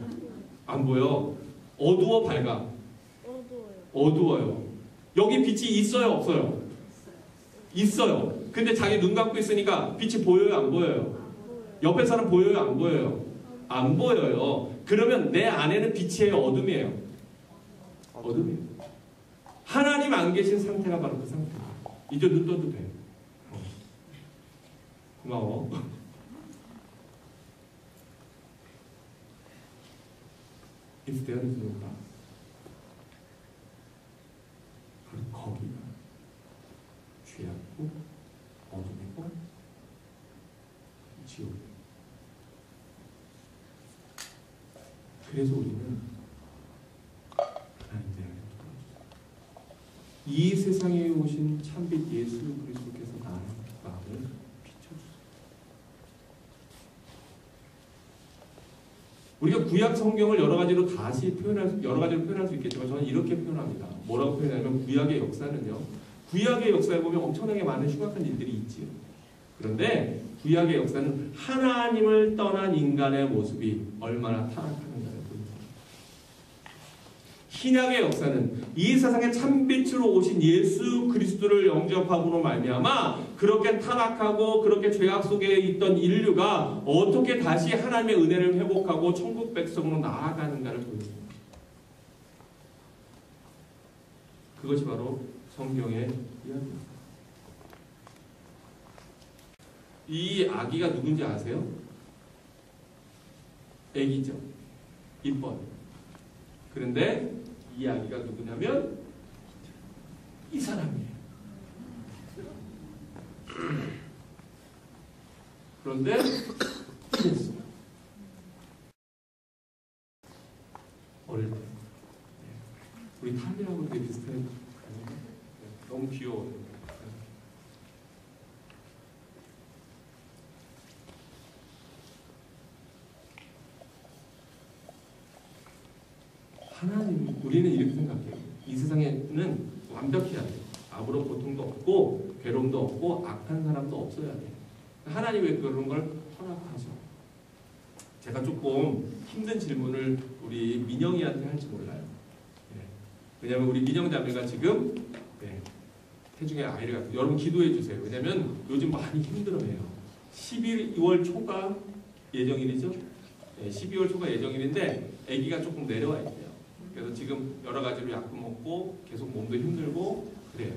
Speaker 1: 안 보여. 어두워 밝아?
Speaker 2: 어두워요.
Speaker 1: 어두워요. 여기 빛이 있어요 없어요? 있어요. 근데 자기 눈 감고 있으니까 빛이 보여요 안 보여요? 옆에 사람 보여요 안 보여요? 안 보여요. 그러면 내 안에는 빛이에요 어둠이에요? 어둠이에요. 하나님 안 계신 상태가 바로 그 상태예요. 이제 눈 떠도 돼. 고마워. If there is no God, 바로 거기가 죄악고 어둠이고 지옥이에요. 그래서 우리는 하나님 대하여 돌아주세요. 이 세상에 오신 참빛 예수 그리스도께서 나의 마음을 비춰주세요. 우리가 구약 성경을 여러 가지로 표현할 수 있겠지만 저는 이렇게 표현합니다. 뭐라고 표현하냐면 구약의 역사는요. 구약의 역사에 보면 엄청나게 많은 흉악한 일들이 있지요. 그런데 구약의 역사는 하나님을 떠난 인간의 모습이 얼마나 타락하는가를 보여줍니다. 신약의 역사는 이 세상에 참빛으로 오신 예수 그리스도를 영접함으로 말미암아 그렇게 타락하고 그렇게 죄악 속에 있던 인류가 어떻게 다시 하나님의 은혜를 회복하고 천국 백성으로 나아가는가를 보여줍니다. 그것이 바로 성경의 이야기입니다. 이 아기가 누군지 아세요? 애기죠. 이뻐요. 그런데 이 아기가 누구냐면 이 사람이에요. 그런데 이랬어요. 어릴 때. 우리 타미하고 되게 비슷해요. 너무 귀여워요. 하나님, 우리는 이렇게 생각해요. 이 세상에는 완벽해야 돼요. 아무런 고통도 없고 괴로움도 없고 악한 사람도 없어야 돼요. 하나님 왜 그런 걸 허락하죠? 제가 조금 힘든 질문을 우리 민영이한테 할지 몰라요. 왜냐하면 우리 민영 자매가 지금 태중에 아이를 갖고 여러분 기도해 주세요. 왜냐하면 요즘 많이 힘들어해요. 12월 초가 예정일이죠. 12월 초가 예정일인데 아기가 조금 내려와 있대요. 그래서 지금 여러 가지로 약도 먹고 계속 몸도 힘들고 그래요.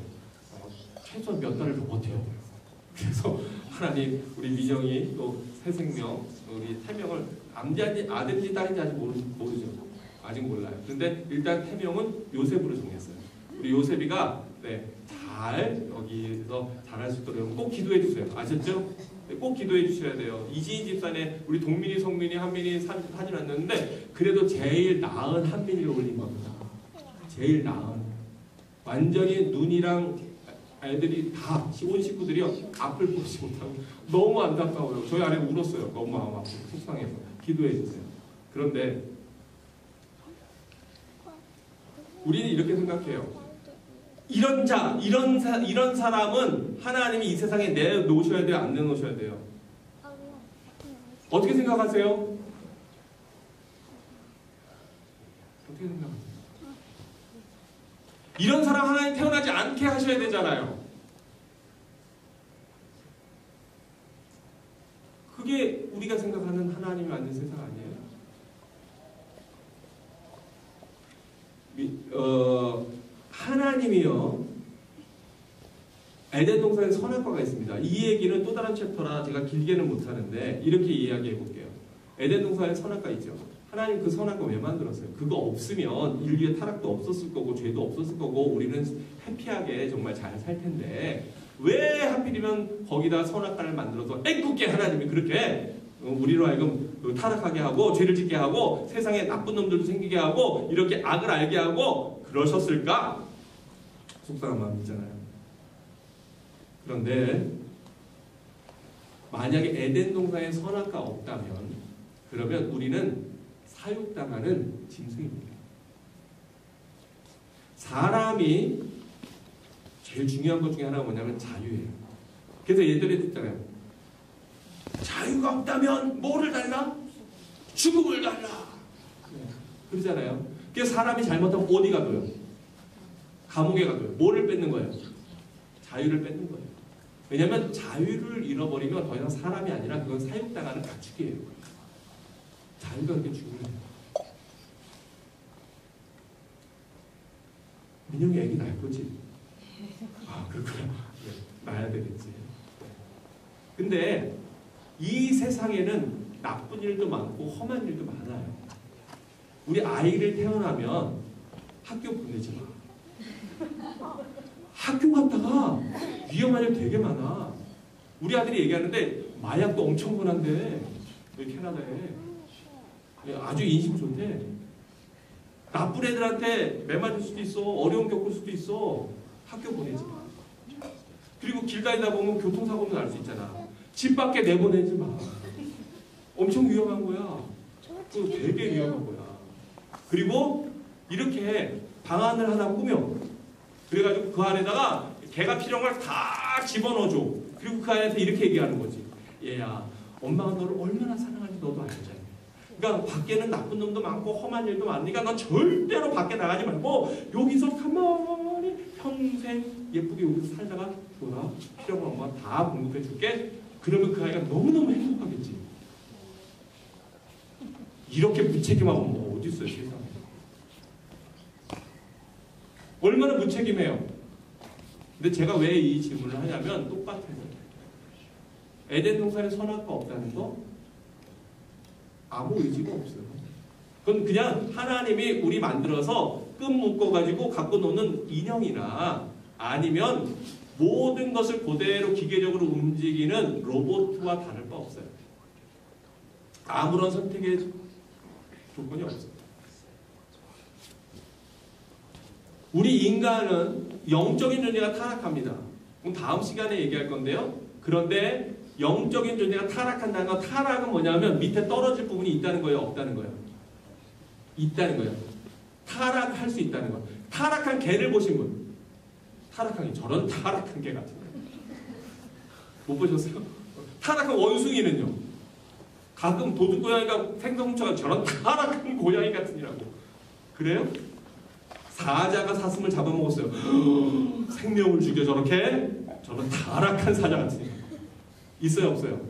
Speaker 1: 최소한 몇 달을 더 버텨야 돼요. 그래서 하나님 우리 민영이 또 새 생명 우리 태명을 아들인지 딸인지 아직 모르죠. 아직 몰라요. 근데 일단 태명은 요셉으로 정했어요. 우리 요셉이가 잘 여기서 잘할 수 있도록 꼭 기도해 주세요. 아셨죠? 꼭 기도해 주셔야 돼요. 이지인 집산에 우리 동민이, 성민이, 한민이 사진 왔는데 그래도 제일 나은 한민이를 올린 겁니다. 제일 나은. 완전히 눈이랑 애들이 다 온 식구들이요 앞을 보지 못하고 너무 안타까워요. 저희 아내가 울었어요. 너무 마음 아프고 속상해서 기도해 주세요. 그런데 우리는 이렇게 생각해요. 이런 사람은 하나님이 이 세상에 내놓으셔야 돼요? 안 내놓으셔야 돼요? 어떻게 생각하세요? 어떻게 생각하세요? 이런 사람 하나님 태어나지 않게 하셔야 되잖아요. 그게 우리가 생각하는 하나님이 만든 세상 아니에요? 하나님이요 에덴 동산에 선악과가 있습니다. 이 얘기는 또 다른 챕터라 제가 길게는 못하는데 이렇게 이야기해 볼게요. 에덴 동산에 선악과 있죠. 하나님 그 선악과 왜 만들었어요? 그거 없으면 인류의 타락도 없었을 거고 죄도 없었을 거고 우리는 해피하게 정말 잘 살 텐데 왜 하필이면 거기다 선악과를 만들어서 애꿎게 하나님이 그렇게 우리로 하여금 타락하게 하고 죄를 짓게 하고 세상에 나쁜 놈들도 생기게 하고 이렇게 악을 알게 하고 그러셨을까? 속상한 마음이잖아요. 그런데 만약에 에덴 동산에 선악과 없다면 그러면 우리는 사육당하는 짐승입니다. 사람이 제일 중요한 것 중에 하나가 뭐냐면 자유예요. 그래서 예전에 듣잖아요. 자유가 없다면 뭐를 달라? 죽음을 달라. 그러잖아요. 그래서 사람이 잘못하면 어디 가둬요? 감옥에 가둬요. 뭐를 뺏는 거예요? 자유를 뺏는 거예요. 왜냐하면 자유를 잃어버리면 더 이상 사람이 아니라 그건 사육당하는 가축이에요. 자유가 그렇게 중요해요. 민영이 애기 낳을 거지? 아, 그렇구나. 네, 낳아야 되겠지. 근데 이 세상에는 나쁜 일도 많고 험한 일도 많아요. 우리 아이를 태어나면 학교 보내지 마. 학교 갔다가 위험한 일 되게 많아. 우리 아들이 얘기하는데 마약도 엄청 흔한데 여기 캐나다에 아주 인심 좋대. 나쁜 애들한테 매 맞을 수도 있어. 어려움 겪을 수도 있어. 학교 보내지 마. 그리고 길 가다 보면 교통사고도 날 수 있잖아. 집 밖에 내보내지 마. 엄청 위험한 거야. 그거 되게 위험한 거야. 그리고 이렇게 방안을 하나 꾸며. 그래가지고 그 안에다가 걔가 필요한 걸 다 집어넣어줘. 그리고 그 안에서 이렇게 얘기하는 거지. 얘야, 엄마가 너를 얼마나 사랑하는지 너도 알잖아. 그러니까 밖에는 나쁜 놈도 많고 험한 일도 많으니까 너 절대로 밖에 나가지 말고 여기서 가만히 평생 예쁘게 여기서 살다가 줘라. 필요한 거 엄마가 다 공급해 줄게. 그러면 그 아이가 너무너무 행복하겠지. 이렇게 무책임한 엄마가 어디 있어요, 세상에. 얼마나 무책임해요. 근데 제가 왜 이 질문을 하냐면 똑같아요. 에덴 동산에 선악과 없다는 거 아무 의지가 없어요. 그건 그냥 하나님이 우리 만들어서 끈 묶어가지고 갖고 노는 인형이나 아니면 모든 것을 그대로 기계적으로 움직이는 로봇과 다를 바 없어요. 아무런 선택의 조건이 없어요. 우리 인간은 영적인 존재가 타락합니다. 그럼 다음 시간에 얘기할 건데요. 그런데 영적인 존재가 타락한다는 건, 타락은 뭐냐면 밑에 떨어질 부분이 있다는 거예요, 없다는 거예요? 있다는 거예요. 타락할 수 있다는 거예요. 타락한 개를 보신 분, 타락한 개, 저런 타락한 개 같은 거 못 보셨어요? 타락한 원숭이는요, 가끔 도둑고양이가 생선훔쳐가 저런 타락한 고양이 같으니라고. 그래요? 사자가 사슴을 잡아먹었어요. 생명을 죽여 저렇게? 저런 타락한 사자 같으니까. 있어요, 없어요?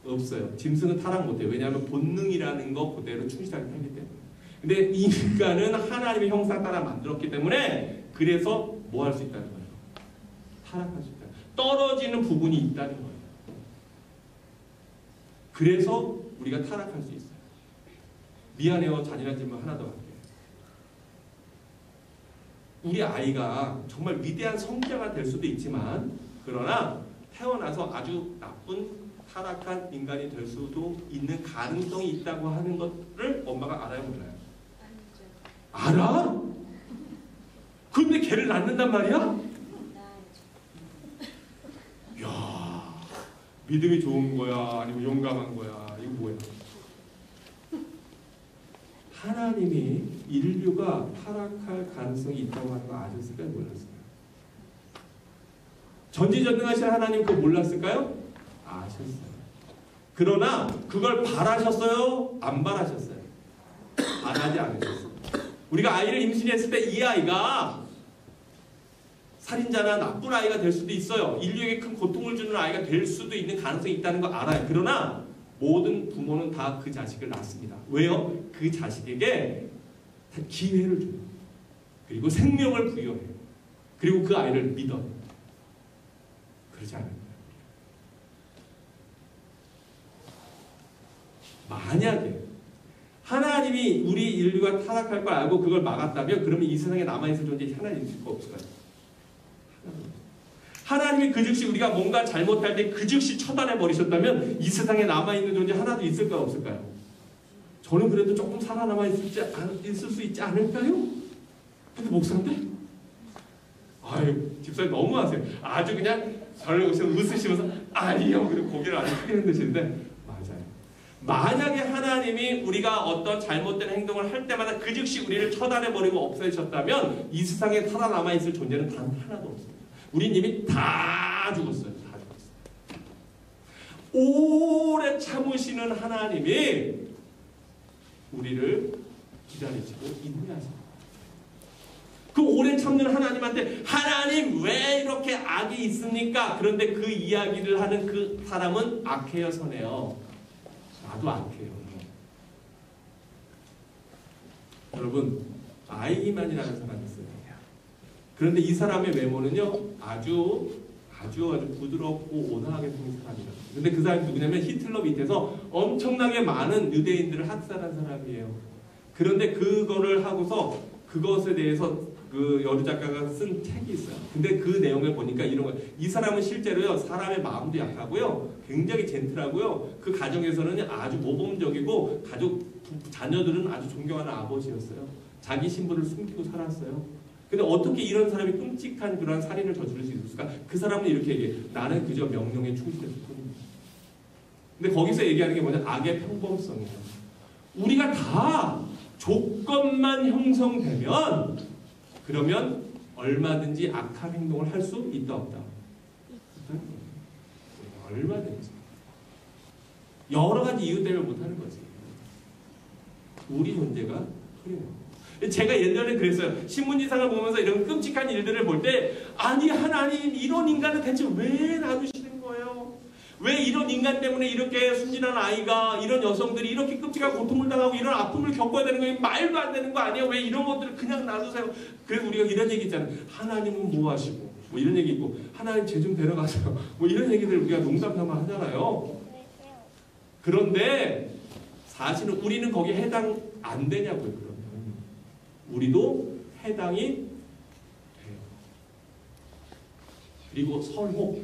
Speaker 1: 없어요. 짐승은 타락 못해요. 왜냐하면 본능이라는 거 그대로 충실하게 살기 때문에. 근데 인간은 하나님의 형상 따라 만들었기 때문에, 그래서 뭐 할 수 있다는 거예요? 타락할 수 있다. 떨어지는 부분이 있다는 거예요. 그래서 우리가 타락할 수 있어요. 미안해요. 잔인한 질문 하나 더 할게요. 우리 아이가 정말 위대한 성자가 될 수도 있지만, 그러나 태어나서 아주 나쁜 타락한 인간이 될 수도 있는 가능성이 있다고 하는 것을 엄마가 알아요, 몰라요? 알아? 근데 걔를 낳는단 말이야? 이야, 믿음이 좋은 거야? 아니면 용감한 거야? 이거 뭐야? 하나님이 인류가 타락할 가능성이 있다고 하는 거 아셨을까요? 몰랐을까요? 전지전능하신 하나님 그거 몰랐을까요? 아셨어요. 그러나 그걸 바라셨어요? 안 바라셨어요? 바라지 않으셨어요. 우리가 아이를 임신했을 때 이 아이가 살인자나 나쁜 아이가 될 수도 있어요. 인류에게 큰 고통을 주는 아이가 될 수도 있는 가능성이 있다는 거 알아요. 그러나 모든 부모는 다 그 자식을 낳습니다. 왜요? 그 자식에게 기회를 줘요. 그리고 생명을 부여해요. 그리고 그 아이를 믿어요. 그러지 않을까요? 만약에 하나님이 우리 인류가 타락할 걸 알고 그걸 막았다면, 그러면 이 세상에 남아있을 존재 하나님 있을 거 없을까요? 하나님이 그 즉시 우리가 뭔가 잘못할 때 그 즉시 처단해 버리셨다면 이 세상에 남아있는 존재 하나도 있을까요? 없을까요? 저는 그래도 조금 살아남아 있을 수 있지 않을까요? 근데 목사인데? 아유, 집사님 너무하세요. 아주 그냥 저를 웃으시면서 아니요, 그리고 고개를 아주 크게 흔드시는데, 맞아요. 만약에 하나님이 우리가 어떤 잘못된 행동을 할 때마다 그 즉시 우리를 처단해버리고 없애셨다면 이 세상에 살아남아있을 존재는 단 하나도 없습니다. 우린 이미 다 죽었어요. 다 죽었어요. 오래 참으시는 하나님이 우리를 기다리시고 인내하십니다. 그 오래 참는 하나님한테 하나님 왜 이렇게 악이 있습니까? 그런데 그 이야기를 하는 그 사람은 악해요, 선해요? 나도 악해요. 여러분, 아이만이라는 사람이 있어요. 그런데 이 사람의 외모는요, 아주 부드럽고 온화하게 생긴 사람이에요. 근데 그 사람이 누구냐면 히틀러 밑에서 엄청나게 많은 유대인들을 학살한 사람이에요. 그런데 그거를 하고서 그것에 대해서 그 여류 작가가 쓴 책이 있어요. 근데 그 내용을 보니까 이런 거예요. 이 사람은 실제로요, 사람의 마음도 약하고요, 굉장히 젠틀하고요, 그 가정에서는 아주 모범적이고 자녀들은 아주 존경하는 아버지였어요. 자기 신분을 숨기고 살았어요. 근데 어떻게 이런 사람이 끔찍한 그런 살인을 저지를 수 있을까? 그 사람은 이렇게 얘기해. 나는 그저 명령에 충실했을 뿐입니다. 근데 거기서 얘기하는 게 뭐냐? 악의 평범성이에요. 우리가 다 조건만 형성되면, 그러면 얼마든지 악한 행동을 할 수 있다 없다? 얼마든지. 여러 가지 이유 때문에 못하는 거지. 우리 존재가 그래요. 제가 옛날에 그랬어요. 신문지상을 보면서 이런 끔찍한 일들을 볼 때, 아니 하나님, 이런 인간을 대체 왜 놔두시는 거예요? 왜 이런 인간 때문에 이렇게 순진한 아이가, 이런 여성들이 이렇게 끔찍한 고통을 당하고 이런 아픔을 겪어야 되는 거예요? 말도 안 되는 거 아니에요? 왜 이런 것들을 그냥 놔두세요? 그래서 우리가 이런 얘기 있잖아요. 하나님은 뭐 하시고, 뭐 이런 얘기 있고, 하나님 쟤 좀 데려가세요, 뭐 이런 얘기들 우리가 농담삼아 하잖아요. 그런데 사실은 우리는 거기에 해당 안 되냐고요. 그러면 우리도 해당이 돼요. 그리고 설목,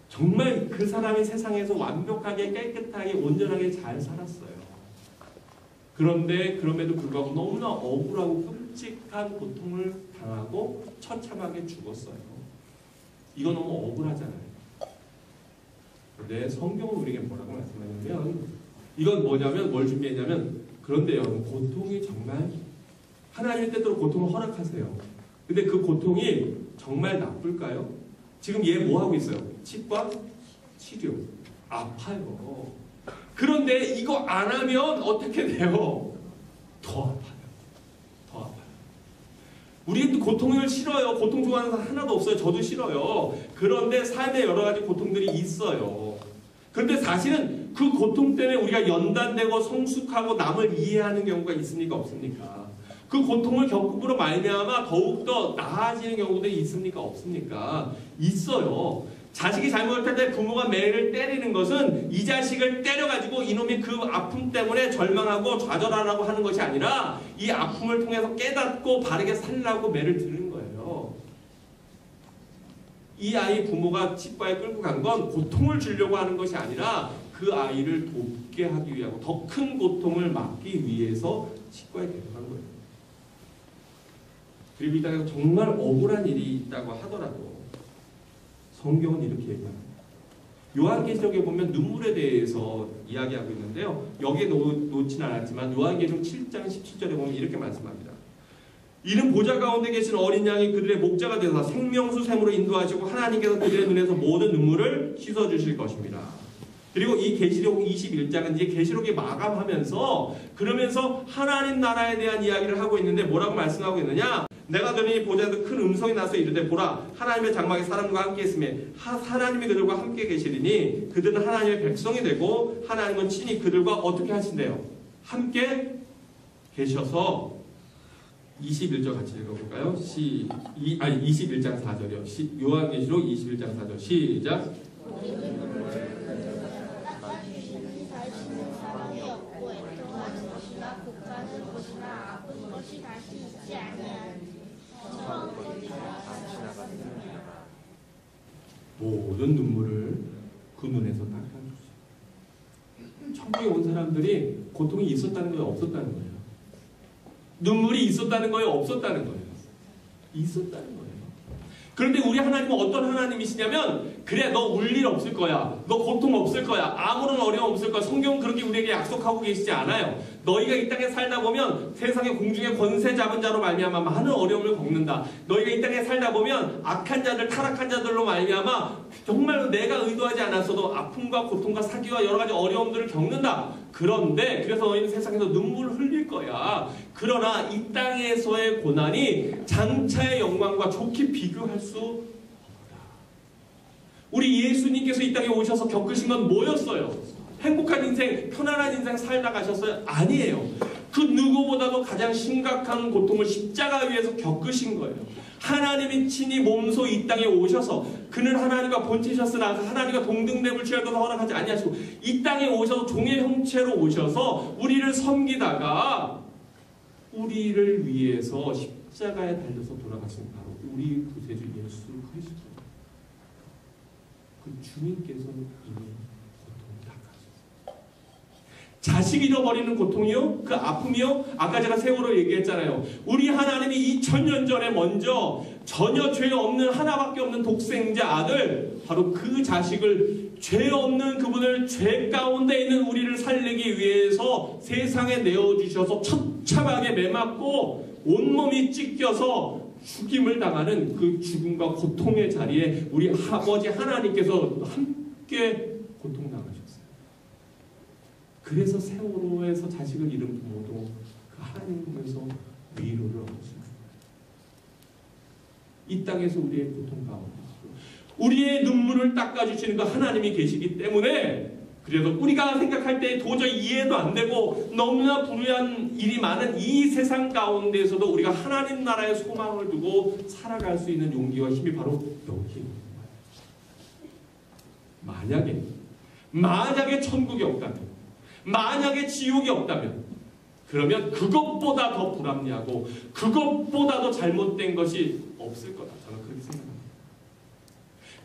Speaker 1: 정말 그 사람이 세상에서 완벽하게 깨끗하게 온전하게 잘 살았어요. 그런데 그럼에도 불구하고 너무나 억울하고 끔찍한 고통을 당하고 처참하게 죽었어요. 이거 너무 억울하잖아요. 근데 성경은 우리에게 뭐라고 말씀하냐면, 이건 뭐냐면, 뭘 준비했냐면, 그런데요, 고통이 정말 하나님의 때대로 고통을 허락하세요. 근데 그 고통이 정말 나쁠까요? 지금 얘 뭐 하고 있어요? 치과 치료. 아파요. 그런데 이거 안 하면 어떻게 돼요? 더 아파요. 더 아파요. 우리도 고통을 싫어요. 고통 좋아하는 사람 하나도 없어요. 저도 싫어요. 그런데 삶에 여러 가지 고통들이 있어요. 그런데 사실은 그 고통 때문에 우리가 연단되고 성숙하고 남을 이해하는 경우가 있습니까? 없습니까? 그 고통을 겪음으로 말미암아 더욱더 나아지는 경우들이 있습니까? 없습니까? 있어요. 자식이 잘못할 때 부모가 매를 때리는 것은 이 자식을 때려가지고 이놈이 그 아픔 때문에 절망하고 좌절하라고 하는 것이 아니라 이 아픔을 통해서 깨닫고 바르게 살라고 매를 드는 거예요. 이 아이 부모가 치과에 끌고 간 건 고통을 주려고 하는 것이 아니라 그 아이를 돕게 하기 위하고 더 큰 고통을 막기 위해서 치과에 데려간 거예요. 그리고 이따가 정말 억울한 일이 있다고 하더라도 성경은 이렇게 얘기합니다. 요한계시록에 보면 눈물에 대해서 이야기하고 있는데요. 여기에 놓지는 않았지만 요한계시록 7장 17절에 보면 이렇게 말씀합니다. 이는 보좌 가운데 계신 어린 양이 그들의 목자가 되사 생명수 샘으로 인도하시고 하나님께서 그들의 눈에서 모든 눈물을 씻어주실 것입니다. 그리고 이 계시록 21장은 이제 계시록이 마감하면서 그러면서 하나님 나라에 대한 이야기를 하고 있는데 뭐라고 말씀하고 있느냐? 내가 들으니 보좌에서 큰 음성이 나서 이르되 보라 하나님의 장막이 사람과 함께 있으며 하나님이 그들과 함께 계시리니 그들은 하나님의 백성이 되고 하나님은 친히 그들과 어떻게 하신대요? 함께 계셔서 21절 같이 읽어볼까요? 21장 4절이요. 요한계시록 21장 4절 시작.
Speaker 2: 닦아주시는 다시는 사랑이 없고 애통하는 것이나 곡하는 것이나 아픈 것이 다시 있지 아니하니
Speaker 1: 모든 눈물을 그 눈에서 닦아주시고 천국에 온 사람들이 고통이 있었다는 거예요? 없었다는 거예요? 눈물이 있었다는 거예요? 없었다는 거예요? 있었다는 거예요. 그런데 우리 하나님은 어떤 하나님이시냐면 그래 너 울 일 없을 거야. 너 고통 없을 거야. 아무런 어려움 없을 거야. 성경은 그렇게 우리에게 약속하고 계시지 않아요. 너희가 이 땅에 살다 보면 세상의 공중의 권세 잡은 자로 말미암아 많은 어려움을 겪는다. 너희가 이 땅에 살다 보면 악한 자들, 타락한 자들로 말미암아 정말로 내가 의도하지 않았어도 아픔과 고통과 사기와 여러 가지 어려움들을 겪는다. 그런데 그래서 너희는 세상에서 눈물을 흘릴 거야. 그러나 이 땅에서의 고난이 장차의 영광과 좋게 비교할 수 없다. 우리 예수님께서 이 땅에 오셔서 겪으신 건 뭐였어요? 행복한 인생, 편안한 인생 살다 가셨어요? 아니에요. 그 누구보다도 가장 심각한 고통을 십자가 위에서 겪으신 거예요. 하나님이 친히 몸소 이 땅에 오셔서 그는 하나님과 본체셨으나 하나님과 동등됨을 취할 것을 허락하지 아니하시고 이 땅에 오셔서 종의 형체로 오셔서 우리를 섬기다가 우리를 위해서 십자가에 달려서 돌아가신 바로 우리 구세주 예수 그리스도 그 주님께서는 이미 고통을 닦아주셨어요. 자식 잃어버리는 고통이요? 그 아픔이요? 아까 제가 세월호 얘기했잖아요. 우리 하나님이 2000년 전에 먼저 전혀 죄 없는 하나밖에 없는 독생자 아들 바로 그 자식을 죄 없는 그분을 죄 가운데 있는 우리를 살리기 위해서 세상에 내어주셔서 처참하게 매맞고 온몸이 찢겨서 죽임을 당하는 그 죽음과 고통의 자리에 우리 아버지 하나님께서 함께 고통당하셨어요. 그래서 세월호에서 자식을 잃은 부모도 그 하나님 보면서 위로를 얻으시는 거예요. 이 땅에서 우리의 고통 가운데 우리의 눈물을 닦아주시는 그 하나님이 계시기 때문에 그래서 우리가 생각할 때 도저히 이해도 안 되고 너무나 불우한 일이 많은 이 세상 가운데에서도 우리가 하나님 나라의 소망을 두고 살아갈 수 있는 용기와 힘이 바로 여기에 있는 거예요. 만약에 천국이 없다면 만약에 지옥이 없다면 그러면 그것보다 더 불합리하고 그것보다 더 잘못된 것이 없을 거다. 저는 그렇게 생각합니다.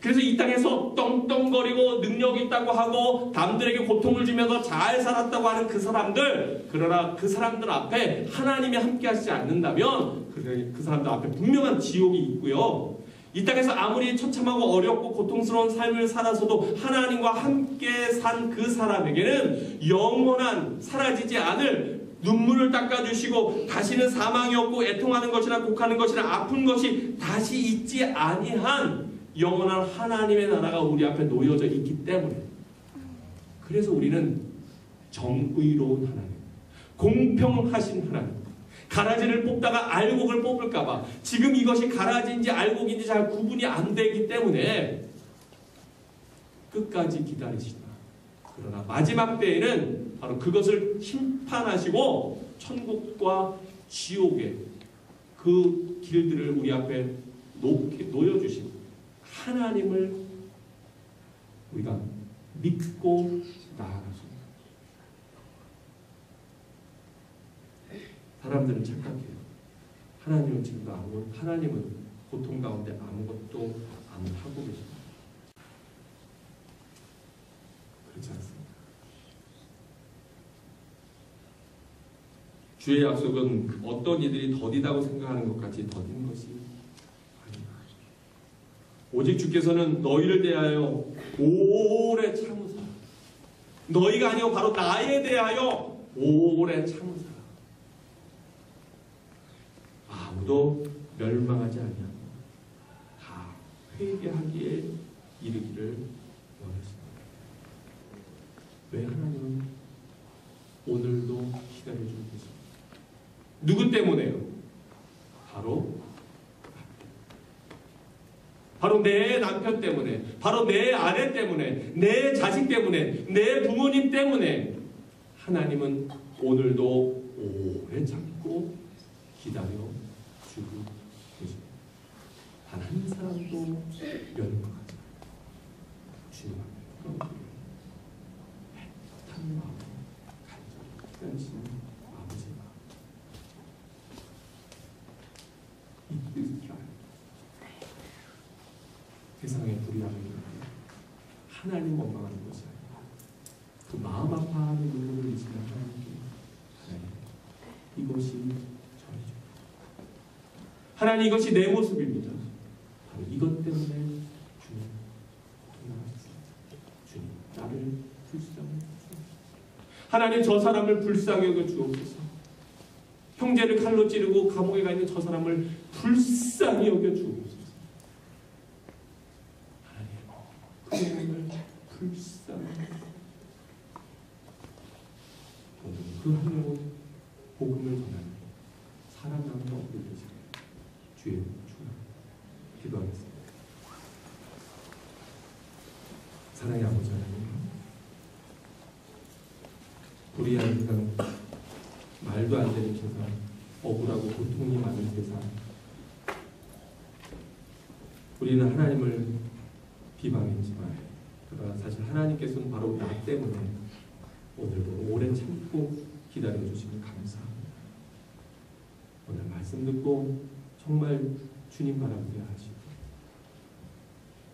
Speaker 1: 그래서 이 땅에서 떵떵거리고 능력 있다고 하고 남들에게 고통을 주면서 잘 살았다고 하는 그 사람들, 그러나 그 사람들 앞에 하나님이 함께 하시지 않는다면 그 사람들 앞에 분명한 지옥이 있고요. 이 땅에서 아무리 처참하고 어렵고 고통스러운 삶을 살아서도 하나님과 함께 산 그 사람에게는 영원한 사라지지 않을 눈물을 닦아주시고 다시는 사망이 없고 애통하는 것이나 곡하는 것이나 아픈 것이 다시 있지 아니한 영원한 하나님의 나라가 우리 앞에 놓여져 있기 때문에, 그래서 우리는 정의로운 하나님, 공평하신 하나님, 가라지를 뽑다가 알곡을 뽑을까봐 지금 이것이 가라지인지 알곡인지 잘 구분이 안 되기 때문에 끝까지 기다리시다. 그러나 마지막 때에는 바로 그것을 심판하시고 천국과 지옥의 그 길들을 우리 앞에 놓여주신 하나님을 우리가 믿고 나아가십니다. 사람들은 착각해요. 하나님은 지금도 하나님은 고통 가운데 아무것도 안 하고 계십니다. 그렇지 않습니다. 주의 약속은 어떤 이들이 더디다고 생각하는 것 같이 더딘 것이 아닙니다. 오직 주께서는 너희를 대하여 오래 참으사, 너희가 아니고 바로 나에 대하여 오래 참으사, 아무도 멸망하지 아니하고 다 회개하기에 이르기를 원하십니다. 왜 하나님은 오늘도 기다려주고 계십니다. 누구 때문에요? 바로 내 남편 때문에, 바로 내 아내 때문에, 내 자식 때문에, 내 부모님 때문에 하나님은 오늘도 오래 참고 기다려주고 계십니다. 단 한 사람도 멸망하지 않고 주님 앞에 애틋한 마음, 간절히 기다리시는 아버지가 이 뜻을 알아요. 세상에 불의하는 일은 하나님 원망하는 것이 아니라 그 마음 아파하는 눈물을 잊으면 하나님께, 하나님 이것이 저의 죄, 하나님 이것이 내 모습입니다. 바로 이것 때문에 주님 고통하셨습니다. 주님 나를 불쌍히 여겨주옵소서. 하나님 저 사람을 불쌍히 여겨주옵소서. 형제를 칼로 찌르고 감옥에 가 있는 저 사람을 불쌍히 여겨주옵소서. 그 영혼을 불쌍히 그 한 영혼 복음을 전하는 살아남는 어부를 되시길 주의 주님 기도하겠습니다. 사랑의 아버지 하나님, 불의한 세상, 말도 안 되는 세상, 억울하고 고통이 많은 세상, 우리는 하나님을 비방했지만 그러나 사실 하나님께서는 바로 나 때문에 오늘도 오래 참고 기다려주시면 감사합니다. 오늘 말씀 듣고 정말 주님 바라보게 하시고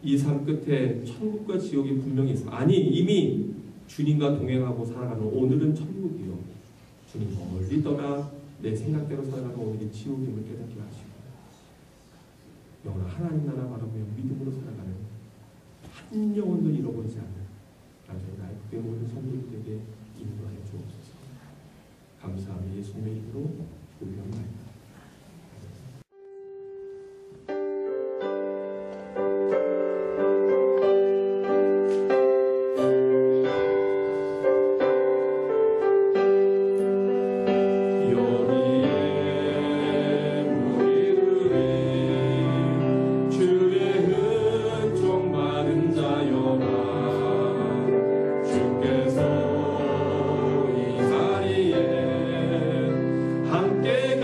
Speaker 1: 이 삶 끝에 천국과 지옥이 분명히 있습니다. 아니 이미 주님과 동행하고 살아가는 오늘은 천국이요, 주님 멀리 떠나 내 생각대로 살아가는 오늘이 지옥임을 깨닫게 하시고 영원한 하나님 나라 바라보며 믿음으로 살아가는 한 영혼도 잃어버리지 않는 나중에 나의 그의 모든 성도들에게 인도하여 주옵소서. 감사하며 예수님의 이름으로 기도합니다. 함께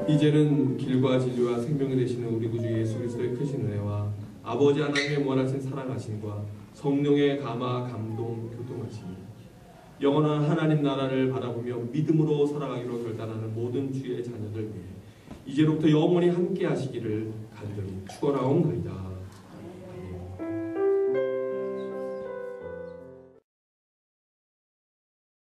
Speaker 1: 이제는 길과 진리와 생명이 되시는 우리 구주 예수 그리스도의 크신 은혜와 아버지 하나님의 무한하신 사랑하심과 성령의 감화 감동 교통하심이 영원한 하나님 나라를 바라보며 믿음으로 살아가기로 결단하는 모든 주의 자녀들 위해 이제로부터 영원히 함께 하시기를 간절히 축원하옵나이다.